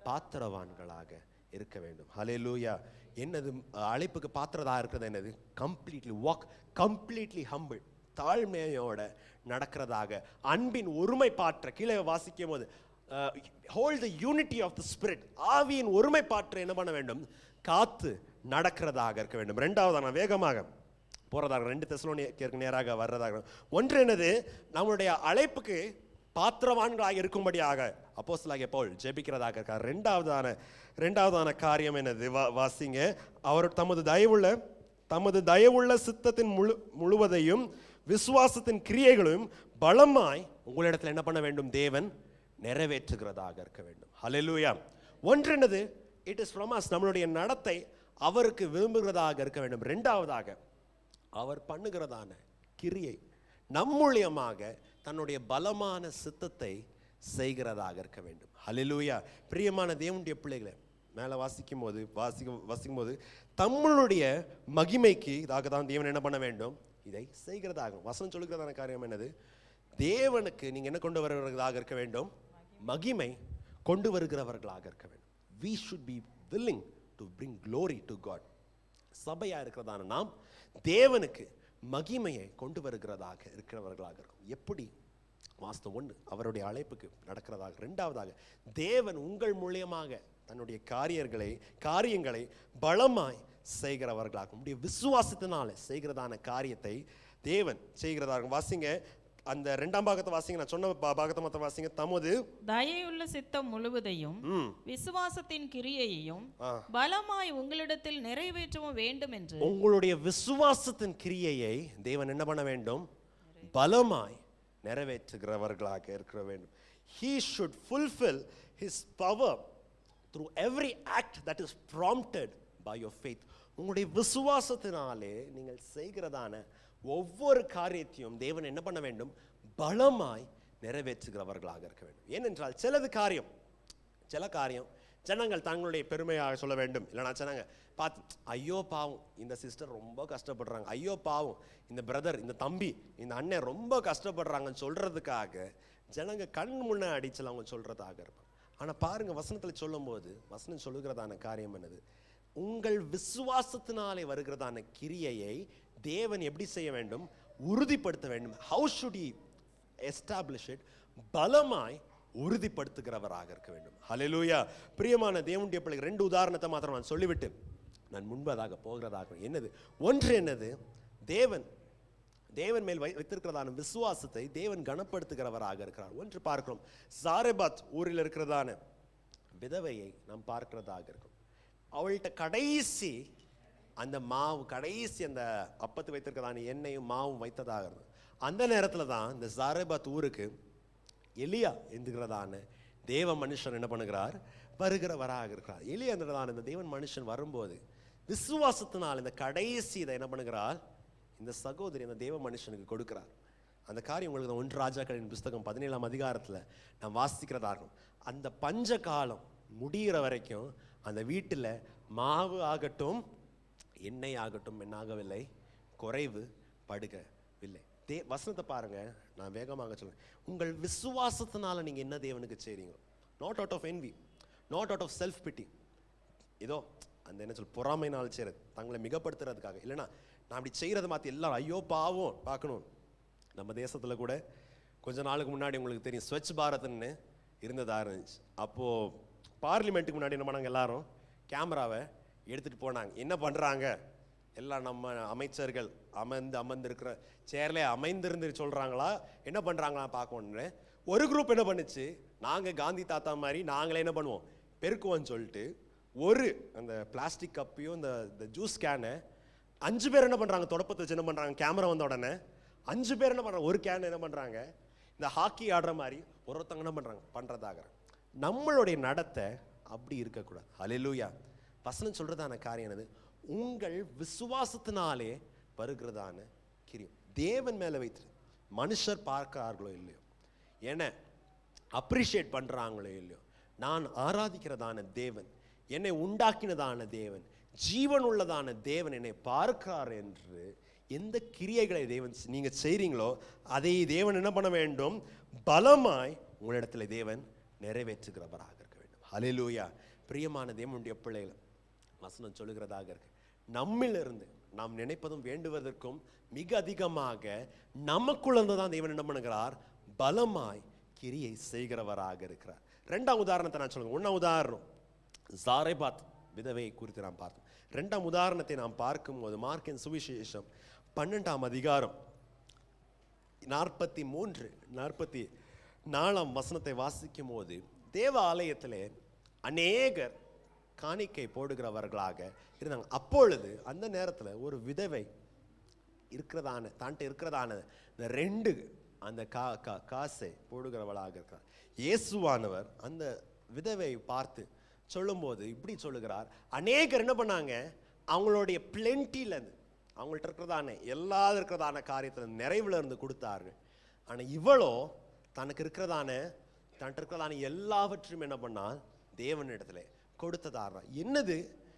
பாத்திரவான்களாக இருக்க வேண்டும். ஹல்லேலூயா. என்னது அழைப்புக்கு பாத்திரதா இருக்கிறது என்னது? கம்ப்ளீட்லி வாக், கம்ப்ளீட்லி ஹம்பிள், தாழ்மையோட நடக்கிறதாக, அன்பின் ஒருமைப்பாற்ற, கீழே வாசிக்கும் போது hold the unity of the spirit, ஆவியின் ஒருமைப்பாற்ற என்ன பண்ண வேண்டும்? காத்து நடக்கிறதாக இருக்க வேண்டும். ரெண்டாவது, நான் வேகமாக போறதாக 2 தெசலோனிக்கேயருக்கு நேராக வர்றதாக. ஒன்று என்னது? நம்முடைய அழைப்புக்கு பாத்திரவான்களாக இருக்கும்படியாக அப்போஸ்தலனாகிய பவுல் ஜெபிக்கிறதாக இருக்கார். ரெண்டாவதான காரியம் என்னது? வாசிங்க. அவர் தமது தயவுள்ள சித்தத்தின் முழுவதையும் விசுவாசத்தின் கிரியைகளும் பலமாய் உங்களிடத்தில் என்ன பண்ண வேண்டும்? தேவன் நிறைவேற்றுகிறதாக இருக்க வேண்டும். ஹல்லேலூயா. ஒன்று என்னது? இட் இஸ் ஃப்ரம் அஸ், நம்மளுடைய நடத்தை அவருக்கு விரும்புகிறதாக இருக்க வேண்டும். ரெண்டாவதாக, அவர் பண்ணுகிறதான கிரியை நம் மூலியமாக தன்னுடைய பலமான சித்தத்தை செய்கிறதாக இருக்க வேண்டும். ஹல்லேலூயா. பிரியமான தேவனுடைய பிள்ளைகளை, மேலே வாசிக்கும் போது தம்முடைய மகிமைக்கு இதாக தான் தேவன் என்ன பண்ண வேண்டும்? இதை செய்கிறதாக. வசனம் சொல்லுகிறதான காரியம் என்னது? தேவனுக்கு நீங்க என்ன கொண்டு வருகிறவர்களாக இருக்க வேண்டும்? மகிமை கொண்டு வருகிறவர்களாக இருக்க வேண்டும். We should be willing to bring glory to God. சபையா இருக்கிறதான நாம் தேவனுக்கு மகிமையை கொண்டு வருகிறதாக இருக்கிறவர்களாக இருக்கும். எப்படி? வாஸ்தவம் 1, அவருடைய அழைப்புக்கு நடக்கிறதாக. ரெண்டாவதாக, தேவன் உங்கள் மூலியமாக தன்னுடைய காரியங்களை பலமாய் செய்கிறவர்களாக, உங்களுடைய விசுவாசத்தினால செய்கிறதான காரியத்தை தேவன் செய்கிறதாக. வாசிங்க அந்த 2ஆம் பாகத்தை வாசிங்க. நான் சொன்ன பாகத்தை மொத்தம் வாசிங்க. தமது தயவுள்ள சித்தம் முழுவதையும் விசுவாசத்தின் கிரியையையும் பலமாய் உங்களிடத்தில் நிறைவேற்றவும் வேண்டும் என்று. உங்களுடைய விசுவாசத்தின் கிரியையை தேவன் என்ன பண்ண வேண்டும்? பலமாய் நிறைவேற்றுகிறவர்களாக இருக்க வேண்டும். He should fulfill his power through every act that is prompted by your faith. உங்களுடைய விசுவாசத்தினாலே நீங்கள் செய்கிறதான ஒவ்வொரு காரியத்தையும் தேவன் என்ன பண்ண வேண்டும்? பலமாய் நிறைவேற்றுகிறவர்களாக இருக்க வேண்டும். ஏனென்றால் சில காரியம் ஜனங்கள் தங்களுடைய பெருமையாக சொல்ல வேண்டும். இல்லைனா ஜனங்க பார்த்து, ஐயோ பாவம் இந்த சிஸ்டர் ரொம்ப கஷ்டப்படுறாங்க, ஐயோ பாவம் இந்த பிரதர், இந்த தம்பி, இந்த அண்ணன் ரொம்ப கஷ்டப்படுறாங்கன்னு சொல்றதுக்காக ஜனங்க கண் முன்னாடி அவங்க சொல்றதாக இருப்பாங்க. ஆனா பாருங்க, வசனத்தில் சொல்லும் போது வசனம் சொல்லுகிறதான காரியம் என்னது? உங்கள் விசுவாசத்தினாலே வருகிறதான கிரியையை தேவன் எப்படி செய்ய வேண்டும்? உறுதிப்படுத்த வேண்டும். How should he establish it? பலமாய் உறுதிப்படுத்துகிறவராக இருக்க வேண்டும். ஹல்லேலூயா. பிரியமான தேவனுடைய பிள்ளைகள், 2 உதாரணத்தை மாத்திரம் நான் சொல்லிவிட்டு நான் முன்பதாக போகிறதாக. என்னது? ஒன்று என்னது? தேவன் மேல் வைத்திருக்கிறதான விசுவாசத்தை தேவன் கனப்படுத்துகிறவராக இருக்கிறார். ஒன்று பார்க்கிறோம், சாரெபாத் ஊரில் இருக்கிறதான விதவையை நாம் பார்க்கிறதாக இருக்கும். அவள்கிட்ட கடைசி அந்த அப்பத்து வைத்திருக்கிறதான எண்ணெயும் மாவும் வைத்ததாக இருந்தது. அந்த நேரத்தில் தான் இந்த சாரெபாத் ஊருக்கு எலியா என்கிறதான தேவ மனுஷன் என்ன பண்ணுகிறார்? வருகிறவராக இருக்கிறார். எலியா என்றதான இந்த தேவன் மனுஷன் வரும்போது விசுவாசத்தினால் இந்த கடைசி இதை என்ன பண்ணுகிறார்? இந்த சகோதரி அந்த தேவ மனுஷனுக்கு கொடுக்கிறார். அந்த காரியம் உங்களுக்கு 1 ராஜாக்களின் புஸ்தகம் 17ஆம் அதிகாரத்தில் நான் வாசிக்கிறதாகும். அந்த பஞ்ச காலம் முடிகிற வரைக்கும் அந்த வீட்டில் மாவு ஆகட்டும் எண்ணெய் ஆகட்டும் என்னாகவில்லை, குறைவு படுகவில்லை. வசனத்தை பாருங்க, நான் வேகமாக சொல்றேன். உங்கள் விசுவாசத்தினால நீங்க என்ன தேவனுக்கு செய்றீங்க? Not out of envy, not out of self pity, ஏதோ அந்த என்ன சொல் பொறாமைனால் செய்யறது, தங்களை மிகப்படுத்துறதுக்காக. இல்லைன்னா நான் அப்படி செய்யறதை மாற்றி எல்லாரும் ஐயோ பாவம் பார்க்கணும். நம்ம தேசத்துல கூட கொஞ்ச நாளுக்கு முன்னாடி உங்களுக்கு தெரியும், ஸ்வச் பாரத்ன்னு இருந்ததா இருந்துச்சு. அப்போ பார்லிமெண்ட்டுக்கு முன்னாடி என்ன பண்ணாங்க? எல்லாரும் கேமராவை எடுத்துட்டு போனாங்க. என்ன பண்றாங்க? எல்லாம் நம்ம அமைச்சர்கள் அமர்ந்திருக்கிற சேர்ல அமைந்திருந்து சொல்றாங்களா, என்ன பண்றாங்களா பார்க்கணும்னு ஒரு குரூப் என்ன பண்ணுச்சு, நாங்க காந்தி தாத்தா மாதிரி நாங்களே என்ன பண்ணுவோம், பெருக்குவோம்னு சொல்லிட்டு ஒரு அந்த பிளாஸ்டிக் கப்பையும் இந்த ஜூஸ் கேனை 5 பேர் என்ன பண்றாங்க, தொடப்பத்தை வச்சு என்ன பண்றாங்க, கேமரா வந்த உடனே 5 பேர் என்ன பண்றாங்க, ஒரு கேன் என்ன பண்றாங்க, இந்த ஹாக்கி ஆடுற மாதிரி ஒருத்தவங்க என்ன பண்றாங்க பண்றதாக. நம்மளுடைய நடத்தை அப்படி இருக்கக்கூடாது. ஹல்லேலூயா. வசனம் சொல்றதான காரியம் என்னது? உங்கள் விசுவாசத்தினாலே வருகிறதான கிரியம். தேவன் மேல வைத்து மனுஷர் பார்க்கிறார்களோ இல்லையோ, என்ன அப்ரிஷியேட் பண்றாங்களோ இல்லையோ, நான் ஆராதிக்கிறதான தேவன், என்னை உண்டாக்கினதான தேவன், ஜீவன் உள்ளதான தேவன் என்னை பார்க்கிறார் என்று எந்த கிரியைகளை தேவன் நீங்க செய்றீங்களோ அதை தேவன் என்ன பண்ண வேண்டும், பலமாய் உங்களிடத்துல தேவன் நிறைவேற்றுகிறவராக இருக்க வேண்டும். ஹல்லேலூயா. பிரியமான தேவனுடைய பிள்ளைகள், வசனம் சொல்லுகிறதாக இருக்கு, நம்மிலிருந்து நாம் நினைப்பதும் வேண்டுவதற்கும் மிக அதிகமாக நமக்குள்ள தான் தேவன் என்ன பண்ணுகிறார், பலமாய் கிரியை செய்கிறவராக இருக்கிறார். ரெண்டாம் உதாரணத்தை நான் சொல்லுங்க. ஒன்றாம் உதாரணம் சாரேபாத் விதவையை குறித்து நாம் பார்த்தோம். ரெண்டாம் உதாரணத்தை நாம் பார்க்கும்போது மார்க்கின் சுவிசேஷம் 12ஆம் அதிகாரம் 43-44 வசனத்தை வாசிக்கும் போது, தேவ ஆலயத்திலே அநேகர் காணிக்கை போடுகிறவர்களாக இருந்தாங்க. அப்பொழுது அந்த நேரத்தில் ஒரு விதவை தான்ட்டு இருக்கிறதான இந்த 2 அந்த காசை போடுகிறவளாக இருக்கிறார். இயேசுவானவர் அந்த விதவை பார்த்து சொல்லும்போது இப்படி சொல்லுகிறார், அநேகர் என்ன பண்ணாங்க, அவங்களுடைய பிளென்டிலேருந்து, அவங்கள்ட்ட இருக்கிறதான காரியத்தில் நிறைவுல இருந்து கொடுத்தார்கள். ஆனால் இவளோ தனக்கு இருக்கிறதான எல்லாவற்றையும் என்ன பண்ணால் தேவனிடத்துல கொடுத்ததாரா. என்னது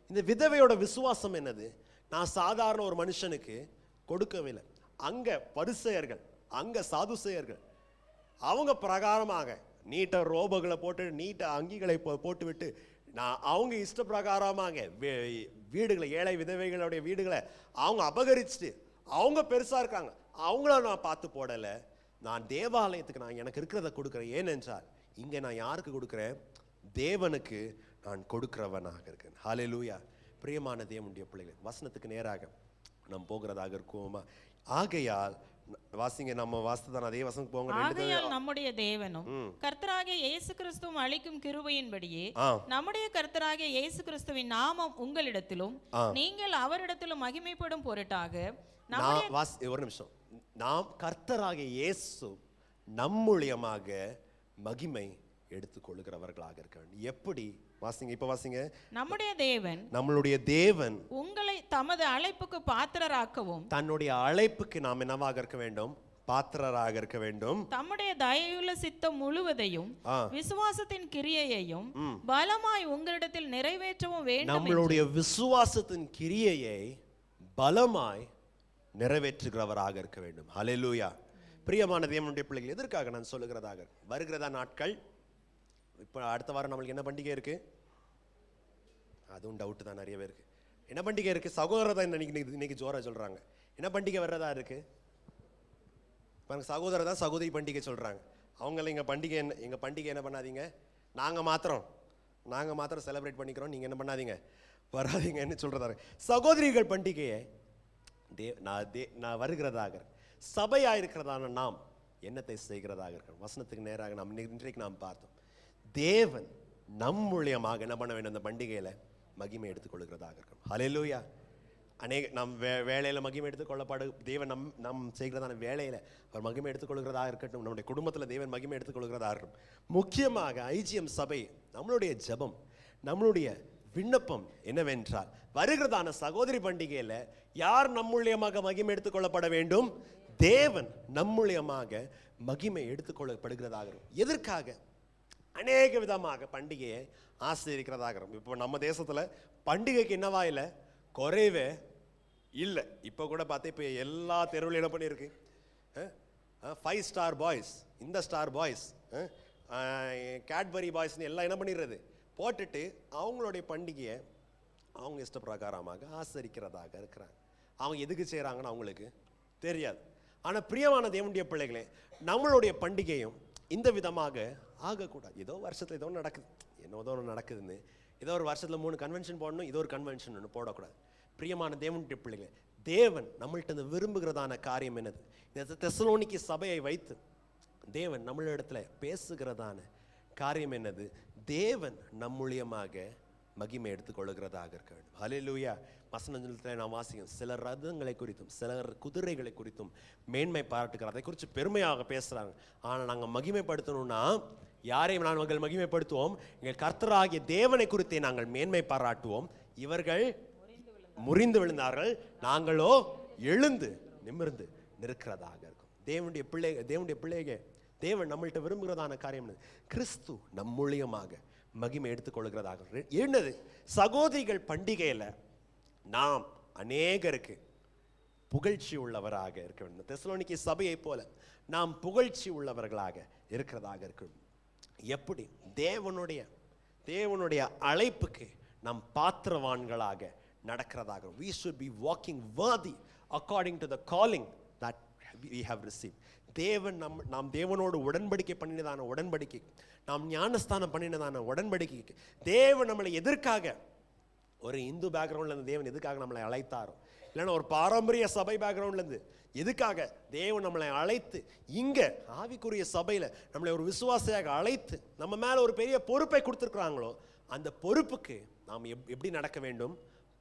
இந்த விதவையோட விசுவாசம்? என்னது, நான் சாதாரண ஒரு மனுஷனுக்கு கொடுக்கவில்லை. அங்க பரிசேயர்கள், அங்க சாதுசேயர்கள், அவங்க பிரகாரமாக நீட்ட ரோபங்களை போட்டு நீட்ட அங்கிகளை போட்டு விட்டு அவங்க இஷ்ட பிரகாரமாக வீடுகளை, ஏழை விதவைகளுடைய வீடுகளை அவங்க அபகரிச்சுட்டு அவங்க பெருசா இருக்காங்க. அவங்கள நான் பார்த்து போடலை. நான் தேவாலயத்துக்கு நான் எனக்கு இருக்கிறத கொடுக்குறேன். ஏனென்றால் இங்கே நான் யாருக்கு கொடுக்குறேன், தேவனுக்கு நான் கொடுக்கிறவனாக இருக்கேன். ஹல்லேலூயா. பிரியமான தேவனுடைய பிள்ளைகள், வசனத்துக்கு நேராக நாம் போகிறதாக இருக்குமா? ஆகையால் வாசிங்க, நம்ம வாசித்ததான அதே வசனம் போங்க. ஆகையால் நம்முடைய தேவனும் கர்த்தராகிய இயேசு கிறிஸ்துவும் அளிக்கும் கிருபையின்படியே நம்முடைய கர்த்தராகிய இயேசு கிறிஸ்துவின் நாமம் உங்களிடத்திலும் நீங்கள் அவரிடத்திலும் மகிமைப்படும் பொருட்டாக ஒரு நிமிஷம், நாம் கர்த்தராகிய இயேசு நம்மூலியமாக மகிமை எடுத்துக்கொள்கிறவர்களாக இருக்க வேண்டும். எப்படி? வாசிங்க, இப்ப வாசிங்க. நம்மளுடைய தேவன் உங்களை தமது அழைப்புக்கு பாத்திரராக்கவும், தன்னுடைய அழைப்புக்கு நாம் என்னவாக இருக்க வேண்டும், பாத்திரராக இருக்க வேண்டும். தம்முடைய தயவுள்ள சித்தம் முழுவதையும் விசுவாசத்தின் கிரியையையும் பலமாய் உங்களிடத்தில் நிறைவேற்றவும் வேண்டும். நம்மளுடைய விசுவாசத்தின் கிரியையை பலமாய் நிறைவேற்றுகிறவராக இருக்க வேண்டும். ஹல்லேலூயா. பிரியமான தேவனுடைய பிள்ளைகள், எதற்காக நான் சொல்லுகிறதாக, வருகிறதா நாட்கள், இப்போ அடுத்த வாரம் நம்மளுக்கு என்ன பண்டிகை இருக்கு? அதுவும் டவுட் தான் நிறைய பேருக்கு. என்ன பண்டிகை இருக்கு? சகோதரர் தான் இன்னைக்கு ஜோரா சொல்றாங்க. என்ன பண்டிகை வர்றதா இருக்கு? சகோதரர் தான் சகோதரி பண்டிகை சொல்றாங்க. அவங்கள எங்க பண்டிகை என்ன பண்ணாதீங்க, நாங்க மாத்திரம் செலிப்ரேட் பண்ணிக்கிறோம், நீங்க என்ன பண்ணாதீங்க, வராதீங்கன்னு சொல்றதாங்க. சகோதரிகள் பண்டிகையை நான் வருகிறதாக, சபையா இருக்கிறதான நாம் என்னத்தை செய்கிறதாக இருக்கிறோம். வசனத்துக்கு நேராக நாம் இன்றைக்கு நாம் பார்த்தோம், தேவன் நம் மூலியமாக என்ன பண்ண வேண்டும், அந்த பண்டிகையில மகிமை எடுத்துக்கொள்கிறதாக இருக்கும். ஹல்லேலூயா. நம் வேலையில மகிமை எடுத்துக்கொள்ளப்படு தேவன் நம் செய்கிறதான வேலையில அவர் மகிமை எடுத்துக்கொள்கிறதா இருக்கட்டும். நம்முடைய குடும்பத்தில் தேவன் மகிமை எடுத்துக்கொள்கிறதா இருக்கட்டும். முக்கியமாக ஐஜிஎம் சபை நம்மளுடைய ஜெபம், நம்மளுடைய விண்ணப்பம் என்னவென்றால், வருகிறதான சகோதரி பண்டிகையில யார் நம் மூலியமாக மகிமை எடுத்துக்கொள்ளப்பட வேண்டும்? தேவன் நம் மூலியமாக மகிமை எடுத்துக்கொள்ளப்படுகிறதாக இருக்கும். எதற்காக? அநேக விதமாக பண்டிகையை ஆசீர்வதிக்கிறதாக இருக்கும். இப்போ நம்ம தேசத்துல பண்டிகைக்கு என்னவா இல்லை, குறைவே இல்லை. இப்போ கூட பார்த்தா இப்போ எல்லா தெருவில் என்ன பண்ணியிருக்கு, 5 ஸ்டார் பாய்ஸ், இந்த ஸ்டார் பாய்ஸ், கேட்பரி பாய்ஸ்னு எல்லாம் என்ன பண்ணிடுறது போட்டுட்டு அவங்களுடைய பண்டிகையை அவங்க இஷ்ட பிரகாரமாக ஆசரிக்கிறதாக இருக்கிறாங்க. அவங்க எதுக்கு செய்கிறாங்கன்னு அவங்களுக்கு தெரியாது. ஆனால் பிரியமான தேவனுடைய பிள்ளைகளே, நம்மளுடைய பண்டிகையும் இந்த விதமாக ஆகக்கூடாது. ஏதோ வருஷத்தில் ஏதோ நடக்குது, என்னதோ ஒன்று நடக்குதுன்னு ஏதோ ஒரு வருஷத்தில் 3 கன்வென்ஷன் போடணும், இதோ ஒரு கன்வென்ஷன் ஒன்று போடக்கூடாது. பிரியமான தேவனுடைய பிள்ளைகளே, தேவன் நம்மள்கிட்ட விரும்புகிறதான காரியம் என்னது? இந்த தெசலோனிக்கி சபையை வைத்து தேவன் நம்மளிடத்துல பேசுகிறதான காரியம் என்னது? தேவன் நம் மூலியமாக மகிமை எடுத்துக்கொள்கிறதாக இருக்க வேண்டும். ஹல்லேலூயா. வசனத்தில் நாம் வாசிக்கும், சிலர் ரதங்களை குறித்தும் சிலர் குதிரைகளை குறித்தும் மேன்மை பாராட்டுகிறார், அதை குறித்து பெருமையாக பேசுகிறாங்க. ஆனால் நாங்கள் மகிமைப்படுத்தணும்னா யாரையும் நாங்கள் மகிமைப்படுத்துவோம்? எங்கள் கர்த்தராகிய தேவனை குறித்தே நாங்கள் மேன்மை பாராட்டுவோம். இவர்கள் முறிந்து விழுந்தார்கள், நாங்களோ எழுந்து நிமிர்ந்து நிற்கிறதாக இருக்கும். தேவனுடைய பிள்ளைகள், தேவன் நம்மள்கிட்ட விரும்புகிறதான காரியம் கிறிஸ்து நம் மூலியமாக மகிமை எடுத்துக்கொள்கிறதாக. என்னது? சகோதரிகள் பண்டிகையில நாம் அநேகருக்கு புகழ்ச்சி உள்ளவராக இருக்க வேண்டும். தெசலோனிக்கி சபையை போல நாம் புகழ்ச்சி உள்ளவர்களாக இருக்கிறதாக இருக்கும். எப்படி? தேவனுடைய தேவனுடைய அழைப்புக்கு நாம் பாத்திரவான்களாக நடக்கிறதாக. We should be walking worthy according to the calling that we have received. தேவன் நாம் தேவனோடு உடன்படிக்கை பண்ணினதான உடன்படிக்கை, நாம் ஞானஸ்தானம் பண்ணினதான உடன்படிக்கைக்கு தேவன் நம்மளை எதற்காக, ஒரு இந்து பேக்ரவுண்ட்லேருந்து தேவன் எதுக்காக நம்மளை அழைத்தாரோ, இல்லைன்னா ஒரு பாரம்பரிய சபை பேக்ரவுண்ட்லேருந்து எதுக்காக தேவன் நம்மளை அழைத்து இங்கே ஆவிக்குரிய சபையில் நம்மளை ஒரு விசுவாசியாக அழைத்து நம்ம மேலே ஒரு பெரிய பொறுப்பை கொடுத்துருக்குறாங்களோ, அந்த பொறுப்புக்கு நாம் எப்படி நடக்க வேண்டும்?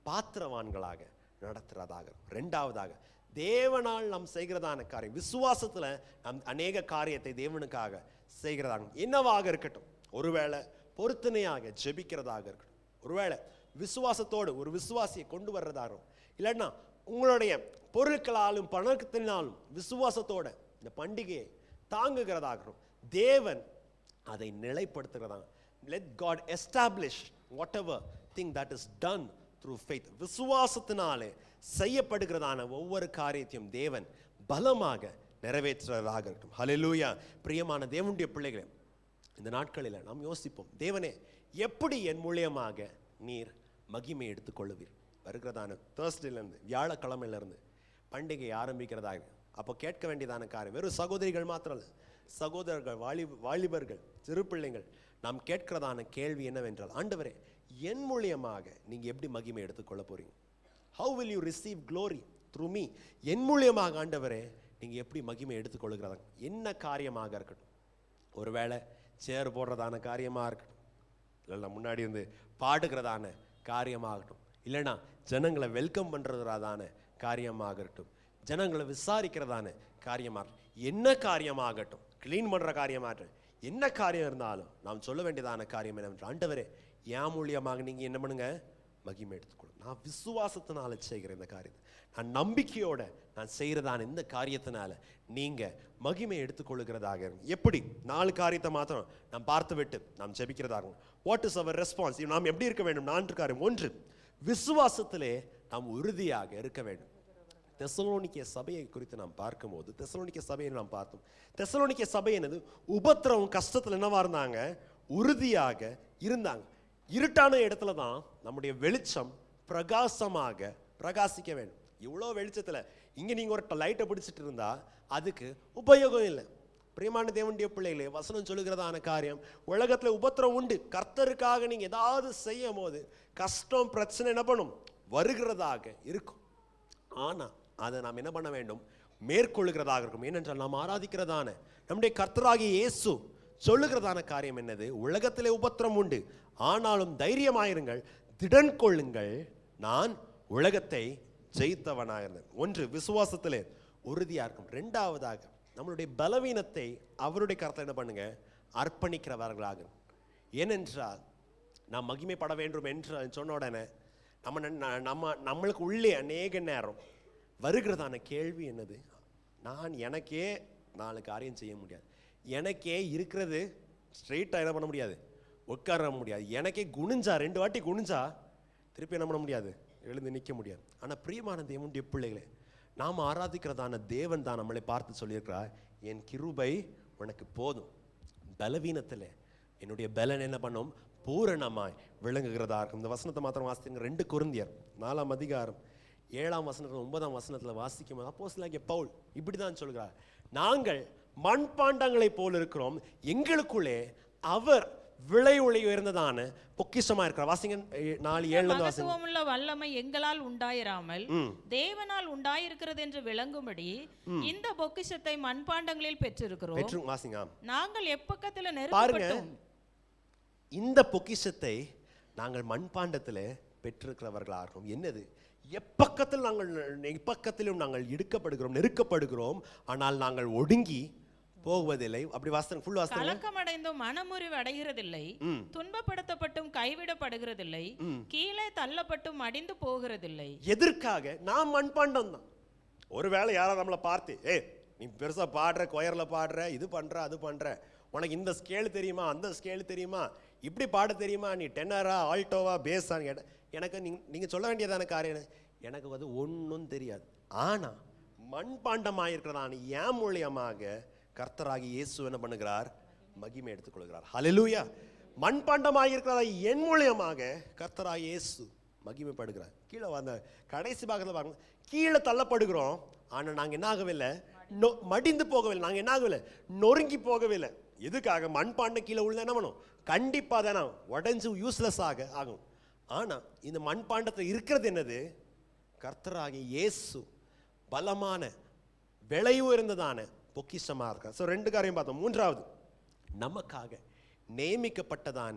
பாத்திரவான்களாக நடத்துறதாக. ரெண்டாவதாக, தேவனால் நாம் செய்கிறதான காரியம், விசுவாசத்தில் நாம் அநேக காரியத்தை தேவனுக்காக செய்கிறதாக. என்னவாக இருக்கட்டும், ஒருவேளை பொருத்தனையாக ஜெபிக்கிறதாக இருக்கட்டும், ஒருவேளை விசுவாசத்தோடு ஒரு விசுவாசியை கொண்டு வர்றதாகும், இல்லைன்னா உங்களுடைய பொருட்களாலும் பணத்தினாலும் விசுவாசத்தோட இந்த பண்டிகையை தாங்குகிறதாகும். தேவன் அதை நிலைப்படுத்துகிறதாக. Let God establish whatever thing that is done through faith. விசுவாசத்தினாலே செய்யப்படுகிறதான ஒவ்வொரு காரியத்தையும் தேவன் பலமாக நிறைவேற்றுவதாக இருக்கும். ஹல்லேலூயா. பிரியமான தேவனுடைய பிள்ளைகளே, இந்த நாட்களில் நாம் யோசிப்போம், தேவனே எப்படி என் மூலியமாக நீர் மகிமை எடுத்துக்கொள்ளுவீர்? வருகிறதான தேர்ஸ்டேலேருந்து வியாழக்கிழமையிலேருந்து பண்டிகை ஆரம்பிக்கிறதாக. அப்போ கேட்க வேண்டியதான காரியம் வெறும் சகோதரிகள் மாத்திரம் இல்லை, சகோதரர்கள், வாலிபர்கள், சிறு பிள்ளைகள், நாம் கேட்கிறதான கேள்வி என்னவென்றால், ஆண்டவரே என் மூலியமாக நீங்கள் எப்படி மகிமை எடுத்துக்கொள்ள போறீங்க? How will you receive glory through me? என் மூலியமாக ஆண்டவரே நீங்கள் எப்படி மகிமை எடுத்துக்கொள்ளுகிறதாங்க? என்ன காரியமாக இருக்கட்டும், ஒருவேளை சேர் போடுறதான காரியமாக இருக்கட்டும், இல்லைன்னா முன்னாடி இருந்து பாடுகிறதான காரியமாகட்டும், இல்லைன்னா ஜனங்களை வெல்கம் பண்ணுறதான காரியமாகட்டும், ஜனங்களை விசாரிக்கிறதான காரியமாக, என்ன காரியமாகட்டும், க்ளீன் பண்ணுற காரியமாகட்டும், என்ன காரியம் இருந்தாலும் நாம் சொல்ல வேண்டியதான காரியம் என்னவென்றால், ஆண்டவரே என் மூலியமாக நீங்கள் என்ன பண்ணுங்க? மகிமை எடுத்துக்கொள்ளும். நான் விசுவாசத்தினால செய்கிற இந்த காரியத்தை, நான் நம்பிக்கையோட நான் செய்கிறதான இந்த காரியத்தினால நீங்கள் மகிமை எடுத்துக்கொள்ளுகிறதாக இருக்கும். எப்படி? 4 காரியத்தை மாத்திரம் நாம் பார்த்து விட்டு நாம் ஜெபிக்கிறதாகும். வாட் இஸ் அவர் ரெஸ்பான்ஸ்? நாம் எப்படி இருக்க வேண்டும்? 4 காரியம். 1, விசுவாசத்திலே நாம் உறுதியாக இருக்க வேண்டும். தெசலோனிக்கே சபையை குறித்து நாம் பார்க்கும்போது, தெசலோனிக்கே சபையை நாம் பார்த்தோம். தெசலோனிக்கே சபை என்னது? உபத்திரவம், கஷ்டத்தில் என்னவா இருந்தாங்க? உறுதியாக இருந்தாங்க. இருட்டான இடத்துல தான் நம்முடைய வெளிச்சம் பிரகாசமாக பிரகாசிக்க வேண்டும். இவ்வளோ வெளிச்சத்தில் இங்கே நீங்கள் ஒரு லைட்டை பிடிச்சிட்டு இருந்தா அதுக்கு உபயோகம் இல்லை. பிரியமான தேவனுடைய பிள்ளைகளே, வசனம் சொல்லுகிறதான காரியம், உலகத்தில் உபத்திரம் உண்டு. கர்த்தருக்காக நீங்கள் ஏதாவது செய்யும் போது கஷ்டம், பிரச்சனை என்ன பண்ணும்? வருகிறதாக இருக்கும். ஆனால் அதை நாம் என்ன பண்ண வேண்டும்? மேற்கொள்ளுகிறதாக இருக்கும். ஏனென்றால் நாம் ஆராதிக்கிறதான நம்முடைய கர்த்தராகிய இயேசு சொல்லுகிறதான காரியம் என்னது? உலகத்திலே உபத்திரம் உண்டு, ஆனாலும் தைரியமாயிருங்கள், திடன் கொள்ளுங்கள், நான் உலகத்தை ஜெயித்தவனாக இருந்தேன். 1, விசுவாசத்திலே உறுதியாக இருக்கும். 2வதாக, நம்மளுடைய பலவீனத்தை அவருடைய கருத்தை என்ன பண்ணுங்க? அர்ப்பணிக்கிறவர்களாக. ஏனென்றால் நாம் மகிமைப்பட வேண்டும் என்று சொன்ன உடனே நம்மளுக்கு உள்ளே அநேக நேரம் வருகிறதான கேள்வி என்னது? எனக்கே 4 காரியம் செய்ய முடியாது, எனக்கே இருக்கிறது ஸ்ட்ரெயிட்டாக என்ன பண்ண முடியாது, உட்கார முடியாது, எனக்கே குனிஞ்சா 2 வாட்டி குனிஞ்சா திருப்பி என்ன பண்ண முடியாது, எழுந்து நிற்க முடியாது. ஆனால் பிரியமான தேவனுடைய பிள்ளைகளே, நாம் ஆராதிக்கிறதான தேவன் தான் நம்மளை பார்த்து சொல்லியிருக்கிறார், என் கிருபை உனக்கு போதும், பலவீனத்தில் என்னுடைய பலன் என்ன பண்ணும்? பூரணமாய் விளங்குகிறதா இருக்கும். இந்த வசனத்தை மாத்திரம் வாசித்துங்க. 2 கொரிந்தியர் 4ஆம் அதிகாரம் 7ஆம் வசனத்தில் 9ஆம் வசனத்தில் வாசிக்கும் போது அப்போஸ்தலனாகிய பவுல் இப்படி தான் சொல்கிறார், நாங்கள் மண்பாண்டங்களை போல் இருக்கிறோம், எங்களுக்குள்ளே அவர் விலை உயர்ந்ததான பொக்கிஷமா இருக்கிறார். வாசிங்க 4:7 வாசிங்க. வல்லமை எங்களால் உண்டாயிராமல் தேவனால் உண்டாயிருக்கிறது என்று விளங்கும்படி இந்த பொக்கிஷத்தை மண்பாண்டங்களில் பெற்றிருக்கிறோம். வாசிங்க. நாங்கள் எப்பக்கத்தில் நெருக்கப்பட்டோம். இந்த பொக்கிஷத்தை நாங்கள் மண்பாண்டத்தில் பெற்றிருக்கிறவர்களாகும். என்னது? எப்பக்கத்திலும் நாங்கள் இடுக்கப்படுகிறோம், நெருக்கப்படுகிறோம், ஆனால் நாங்கள் ஒடுங்கி போவதில்லை. அப்படி வாசனை ஃபுல் வாசனை. கலக்கமடைந்தும் மனமுறிவு அடைகிறதில்லை, துன்பப்படுத்தப்பட்டும் கைவிடப்படுகிறதில்லை, கீழே தள்ளப்பட்டும் அடிந்து போகிறதில்லை. எதற்காக? நாம் மண்பாண்டம் தான். ஒருவேளை யாராவது நம்மளை பார்த்து, நீ பெருசா பாடுற, கொயர்ல பாடுற, இது பண்ற, அது பண்ற, உனக்கு இந்த ஸ்கேல் தெரியுமா, அந்த ஸ்கேல் தெரியுமா, இப்படி பாட தெரியுமா, நீ டென்னரா, ஆல்டோவா, பேஸான்னு கேட்ட, எனக்கு நீங்க சொல்ல வேண்டியதான காரியம், எனக்கு அது ஒன்றும் தெரியாது. ஆனா மண்பாண்டமாயிருக்கிறதான என் மூலியமாக கர்த்தராகி இயேசு என்ன பண்ணுகிறார்? மகிமை எடுத்துக்கொள்கிறார். ஹல்லேலூயா. மண்பாண்டமாக இருக்கிறதா என் மூலியமாக கர்த்தராகிய இயேசு மகிமைப்படுகிறார். கீழே வந்த கடைசி பாகத்தில் பாருங்க, கீழே தள்ளப்படுகிறோம், ஆனால் நாங்கள் என்ன ஆகவில்லை, மடிந்து போகவில்லை, நாங்கள் என்ன ஆகவில்லை, நொறுங்கி போகவில்லை. எதுக்காக? மண்பாண்டம் கீழே உள்ள என்ன பண்ணும், கண்டிப்பாக தானே உடஞ்சி யூஸ்லெஸ் ஆகும். ஆனால் இந்த மண்பாண்டத்தில் இருக்கிறது என்னது? கர்த்தராகிய இயேசு பலமான விலை உயர்ந்ததான பொக்கிஷமாக இருக்கார். ஸோ 2 காரியம் பார்த்தோம். 3வது, நமக்காக நியமிக்கப்பட்டதான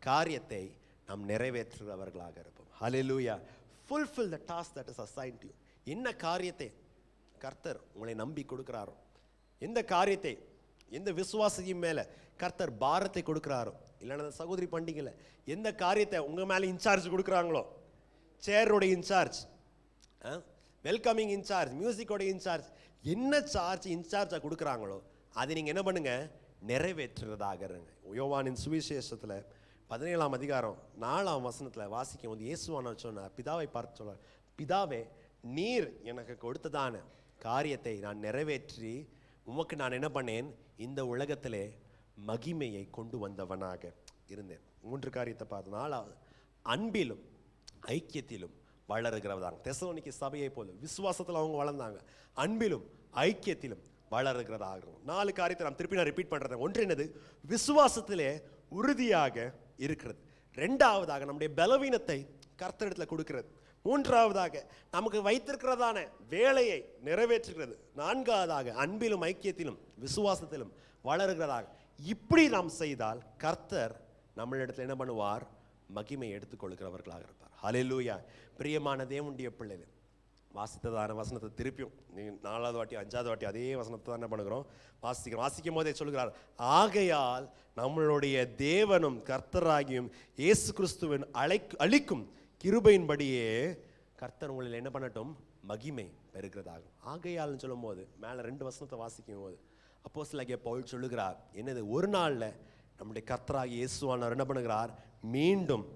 காரியத்தை நாம் நிறைவேற்றுகிறவர்களாக இருப்போம். ஹல்லேலூயா. fulfill the task that is assigned to you. என்ன காரியத்தை கர்த்தர் உங்களை நம்பி கொடுக்கிறாரோ, எந்த காரியத்தை, எந்த விசுவாசியின் மேலே கர்த்தர் பாரத்தை கொடுக்கிறாரோ, இல்லைன்னா சகோதரி பண்டிகையில் எந்த காரியத்தை உங்கள் மேலே இன்சார்ஜ் கொடுக்குறாங்களோ, சேரோடைய இன்சார்ஜ், வெல்கமிங் இன்சார்ஜ், மியூசிக்கோட இன்சார்ஜ், என்ன இன்சார்ஜாக கொடுக்குறாங்களோ அதை நீங்கள் என்ன பண்ணுங்க, நிறைவேற்றுறதாக இருங்க. யோவானின் சுவிசேஷத்தில் 17ஆம் அதிகாரம் 4ஆம் வசனத்தில் வாசிக்கும் போது இயேசுவான சொன்னார், பிதாவை பார்த்து சொல்றார், பிதாவே நீர் எனக்கு கொடுத்ததான காரியத்தை நான் நிறைவேற்றி உமக்கு நான் என்ன பண்ணேன், இந்த உலகத்திலே மகிமையை கொண்டு வந்தவனாக இருந்தேன். 3 காரியத்தை பார்த்து. 4வது, அன்பிலும் ஐக்கியத்திலும் வளருகிறவதாங்க. தெசலோனிக்கே சபையை போல விசுவாசத்தில் அவங்க வளர்ந்தாங்க, அன்பிலும் ஐக்கியத்திலும் வளருகிறதாக. 4 காரியத்தை நாம் திருப்பி நான் ரிப்பீட் பண்ணுறேன். ஒன்று என்னது? விசுவாசத்திலே உறுதியாக இருக்கிறது. 2வதாக நம்முடைய பலவீனத்தை கர்த்தரிடத்தில் கொடுக்கிறது. 3வதாக நமக்கு வைத்திருக்கிறதான வேலையை நிறைவேற்றுகிறது. 4வதாக அன்பிலும் ஐக்கியத்திலும் விசுவாசத்திலும் வளருகிறதாக. இப்படி நாம் செய்தால் கர்த்தர் நம்மளிடத்தில் என்ன பண்ணுவார், மகிமை எடுத்துக்கொள்கிறவர்களாக இருப்பார். ஹல்லேலூயா. பிரியமான தேவனுடைய பிள்ளைகள், வாசித்ததான வசனத்தை திருப்பியும் 4வது வாட்டி 5வது வாட்டி அதே வசனத்தை தான் என்ன பண்ணுகிறோம், வாசிக்கும் போதே சொல்கிறார், ஆகையால் நம்மளுடைய தேவனும் கர்த்தராகியும் இயேசு கிறிஸ்துவின் அளிக்கும் கிருபையின்படியே கர்த்தர் உங்களில் என்ன பண்ணட்டும், மகிமை பெறுகிறதாகும். ஆகையால்னு சொல்லும் போது மேலே 2 வசனத்தை வாசிக்கும் போது அப்போஸ்தலனாகிய பவுல் சொல்லுகிறார், என்னது, ஒரு நாளில் நம்முடைய கர்த்தராகிய இயேசுவானவர் என்ன பண்ணுகிறார், மீண்டும்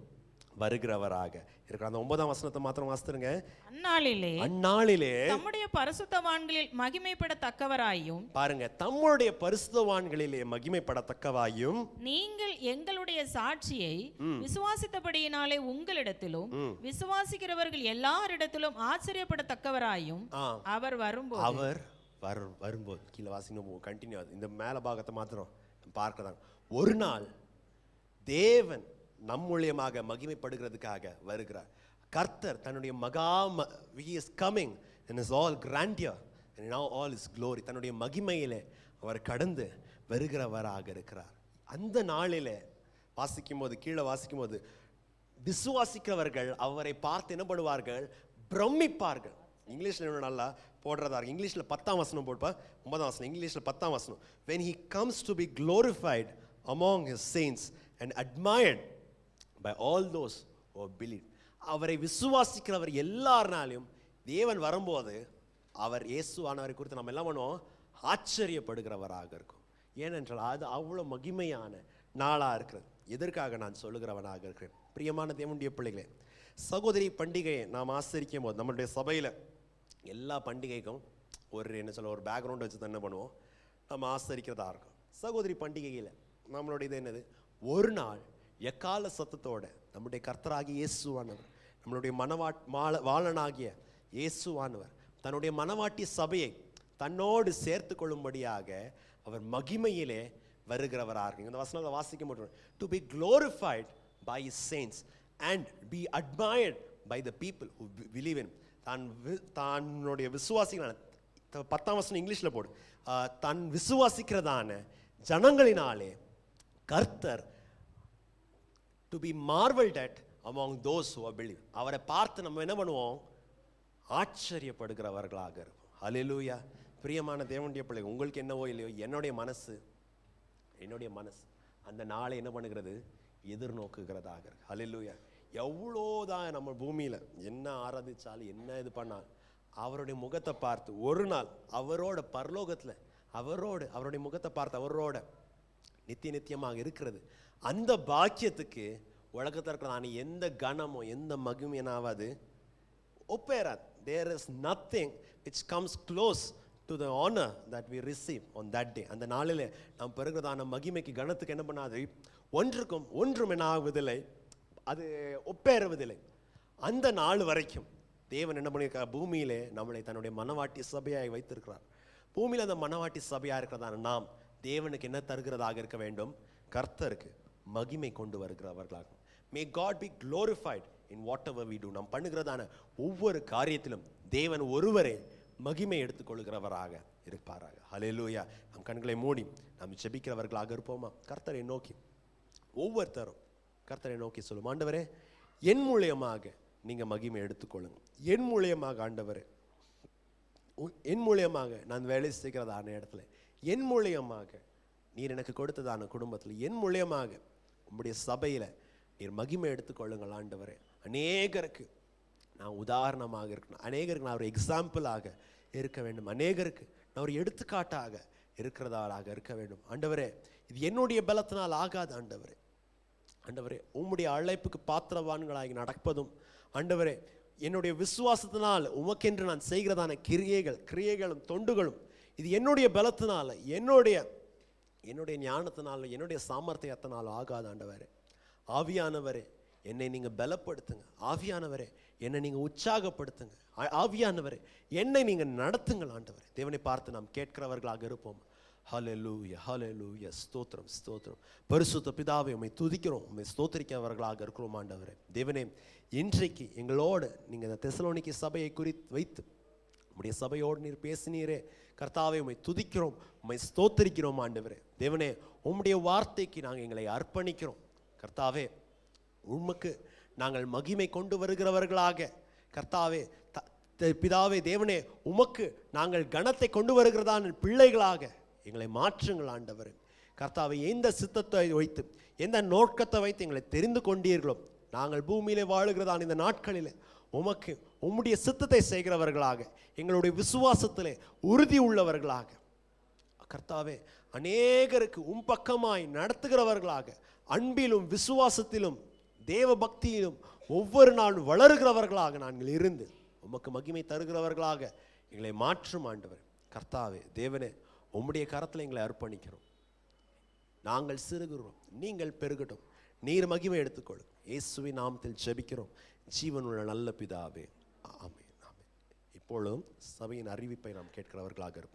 வருகிறவராக இருக்கிற. அந்த 9ஆம் வசனத்தை மாத்திரம் வாசித்துருங்க. அந்நாளிலே தம்முடைய பரிசுத்தவான்களில் மகிமைப்படத்தக்கவராயும், பாருங்க, தம்முடைய பரிசுத்தவான்களிலே மகிமைப்படத்தக்கவாயும் நீங்கள் எங்களுடைய சாட்சியை விசுவாசித்தபடியினாலே உங்களிடத்திலும் விசுவாசிக்கிறவர்கள் எல்லாரிடத்திலும் ஆச்சரியப்படத்தக்கவராயும் அவர் வரும்போது கீழே வாசிங்க, கண்டினியூ. இந்த மேல பாகத்தை மாத்திரம் பார்க்கதான். ஒரு நாள் தேவன் நம் மூலியமாக மகிமைப்படுகிறதுக்காக வருகிறார். கர்த்தர் தன்னுடைய he is coming in his all grandeur and now all his glory. தன்னுடைய மகிமையிலே அவர் கடந்து வருகிறவராக இருக்கிறார். அந்த நாளிலே வாசிக்கும் போது, கீழே வாசிக்கும் போது, விசுவாசிக்கிறவர்கள் அவரை பார்த்து என்ன பண்ணுவார்கள், பிரமிப்பார்கள். இங்கிலீஷ்ல இன்னும் நல்லா போடுறதா இருக்கு. இங்கிலீஷ்ல 10ஆம் வசனம் போடுப்பா, 9ஆம் வசனம், இங்கிலீஷ்ல 10ஆம் வசனம். when he comes to be glorified among his saints and admired by all those who believe. அவரை விசுவாசிக்கிறவர் எல்லாருனாலையும் தேவன் வரும்போது அவர் இயேசுவானவரை குறித்து நம்ம எல்லாம் பண்ணுவோம், ஆச்சரியப்படுகிறவராக இருக்கும். ஏனென்றால் அது அவ்வளோ மகிமையான நாளாக இருக்கிறது. எதற்காக நான் சொல்லுகிறவனாக இருக்கிறேன்? பிரியமான தேவனுடைய பிள்ளைகளே, சகோதரி பண்டிகையை நாம் ஆசரிக்கும் போது நம்மளுடைய சபையில் எல்லா பண்டிகைக்கும் ஒரு பேக்ரவுண்ட் வச்சு தான் என்ன பண்ணுவோம், நம்ம ஆசரிக்கிறதா இருக்கும். சகோதரி பண்டிகையில் நம்மளுடைய இது என்னது, ஒரு நாள் எக்கால சத்தத்தோட நம்முடைய கர்த்தராகிய இயேசுவானவர், நம்மளுடைய வாளனாகிய இயேசுவானவர் தன்னுடைய மனவாட்டி சபையை தன்னோடு சேர்த்து கொள்ளும்படியாக அவர் மகிமையிலே வருகிறவராக. இந்த வசனத்தை வாசிக்க முடியும். To be glorified by his saints and be admired by the people who believe in. தன்னுடைய விசுவாசிகளான 10ஆம் வசனம் இங்கிலீஷில் போடு, தன் விசுவாசிக்கிறதான ஜனங்களினாலே கர்த்தர் to be marveled at among those who believe. அவரை பார்த்து நம்ம என்ன பண்ணுவோம், ஆச்சரியப்படுகிறவர்களாக இருப்போம். ஹல்லேலூயா. பிரியமான தேவனுடைய பிள்ளைகள், உங்களுக்கு என்னவோ இல்லையோ, என்னுடைய மனசு அந்த நாளை என்ன பண்ணுகிறது, எதிர்நோக்குகிறதாக இருக்கு. ஹல்லேலூயா. எவ்வளோதான் நம்ம பூமியில் என்ன ஆராதிச்சாலும் என்ன இது பண்ணால் அவருடைய முகத்தை பார்த்து ஒரு நாள் அவரோட பரலோகத்தில் அவருடைய முகத்தை பார்த்து அவரோட நித்தியமாக இருக்கிறது. அந்த பாக்கியத்துக்கு உலகத்தில் இருக்கிறதான எந்த கணமோ எந்த மகிமையாவது ஒப்பேராது. There is nothing which comes close to the honor that we receive on that day. அந்த நாளில் நாம் பெறுகிறதான மகிமைக்கு கணத்துக்கு என்ன பண்ணாது, ஒன்றுக்கும் ஒன்றும் என்ன ஆகுவதில்லை, அது ஒப்பேறுவதில்லை. அந்த நாள் வரைக்கும் தேவன் என்ன பண்ணியிருக்கார், பூமியிலே நம்மளை தன்னுடைய மனவாட்டி சபையாய் வைத்திருக்கிறார். பூமியில் அந்த மனவாட்டி சபையாக இருக்கிறதான நாம் தேவனுக்கு என்ன தருகிறதாக இருக்க வேண்டும், கர்த்தருக்கு மகிமை கொண்டு வருகிறவர்களாக. May God be glorified in whatever we do. நாம் பண்ணுகிறதான ஒவ்வொரு காரியத்திலும் தேவன் ஒருவரே மகிமை எடுத்துக்கொள்கிறவராக இருப்பாராக. ஹல்லேலூயா. நம் கண்களை மூடி நாம் ஜெபிக்கிறவர்களாக இருப்போமா? கர்த்தரை நோக்கி ஒவ்வொருத்தரும் கர்த்தரை நோக்கி சொல்லும், ஆண்டவரே என் மூலியமாக நீங்க மகிமை எடுத்துக்கொள்ளுங்க. என் மூலியமாக ஆண்டவரே, என் மூலியமாக நான் வேலை செய்கிறதான இடத்துல, என் மூலியமாக நீர் எனக்கு கொடுத்ததான குடும்பத்தில், என் மூலியமாக உம்முடைய சபையில் நீர் மகிமை எடுத்துக்கொள்ளுங்கள் ஆண்டவரே. அநேகருக்கு நான் உதாரணமாக இருக்கணும், அநேகருக்கு நான் ஒரு எக்ஸாம்பிளாக இருக்க வேண்டும், அநேகருக்கு நான் ஒரு எடுத்துக்காட்டாக இருக்கிறதாளாக இருக்க வேண்டும் ஆண்டவரே. இது என்னுடைய பலத்தினால் ஆகாது ஆண்டவரே. ஆண்டவரே உம்முடைய அழைப்புக்கு பாத்திரவான்களாகி நடப்பதும் ஆண்டவரே, என்னுடைய விசுவாசத்தினால் உமக்கென்று நான் செய்கிறதான கிரியைகளும் தொண்டுகளும் இது என்னுடைய பலத்தினால, என்னுடைய ஞானத்தினால, என்னுடைய சாமர்த்தியத்தினால ஆகாது ஆண்டவரே. ஆவியானவரே என்னை நீங்க பலப்படுத்துங்க. ஆவியானவரே என்னை நீங்க உற்சாகப்படுத்துங்க. ஆவியானவரே என்னை நீங்க நடத்துங்கள் ஆண்டவரே. தேவனை பார்த்து நாம் கேட்கிறவர்களாக இருப்போம். ஹல்லேலூயா, ஹல்லேலூயா. ஸ்தோத்திரம், ஸ்தோத்திரம். பரிசுத்த பிதாவே உம்மை துதிக்கிறோம், உம்மை ஸ்தோத்திரிக்கிறவர்களாக இருக்கிறோம் ஆண்டவரே. தேவனே இன்றைக்கு எங்களோடு நீங்க இந்த தெசலோனிக்கே சபையை குறித்து வைத்து உம்முடைய சபையோடு நீர் பேசினீரே கர்த்தாவே, உம்மை துதிக்கிறோம், உம்மை ஸ்தோத்திரிக்கிறோம் ஆண்டவரே. தேவனே உம்முடைய வார்த்தைக்கு நாங்கள் எங்களை அர்ப்பணிக்கிறோம் கர்த்தாவே. உமக்கு நாங்கள் மகிமை கொண்டு வருகிறவர்களாக கர்த்தாவே, பிதாவே தேவனே உமக்கு நாங்கள் கனத்தை கொண்டு வருகிறதான பிள்ளைகளாக எங்களை மாற்றுங்கள் ஆண்டவரே. கர்த்தாவே எந்த சித்தத்தை வைத்து, எந்த நோக்கத்தை வைத்து எங்களை தெரிந்து கொண்டீர்களோ, நாங்கள் பூமியிலே வாழுகிறதான இந்த நாட்களில் உமக்கு உம்முடைய சித்தத்தை செய்கிறவர்களாக, எங்களுடைய விசுவாசத்திலே உறுதி உள்ளவர்களாக கர்த்தாவே, அநேகருக்கு உம் பக்கமாய் நடத்துகிறவர்களாக, அன்பிலும் விசுவாசத்திலும் தேவ பக்தியிலும் ஒவ்வொரு நாளும் வளருகிறவர்களாக நாங்கள் இருந்து உமக்கு மகிமை தருகிறவர்களாக எங்களை மாற்றும் ஆண்டவர். கர்த்தாவே தேவனே உம்முடைய கரத்தில் எங்களை அர்ப்பணிக்கிறோம். நாங்கள் சிறுகிறோம், நீங்கள் பெருகட்டும், நீர் மகிமை எடுத்துக்கொள்ளும். இயேசுவின் நாமத்தில் ஜெபிக்கிறோம் ஜீவனுள்ள நல்ல பிதாவே, ஆமென், ஆமென். இப்பொழுதும் சபையின் அறிவிப்பை நாம் கேட்கிறவர்களாக இருப்போம்.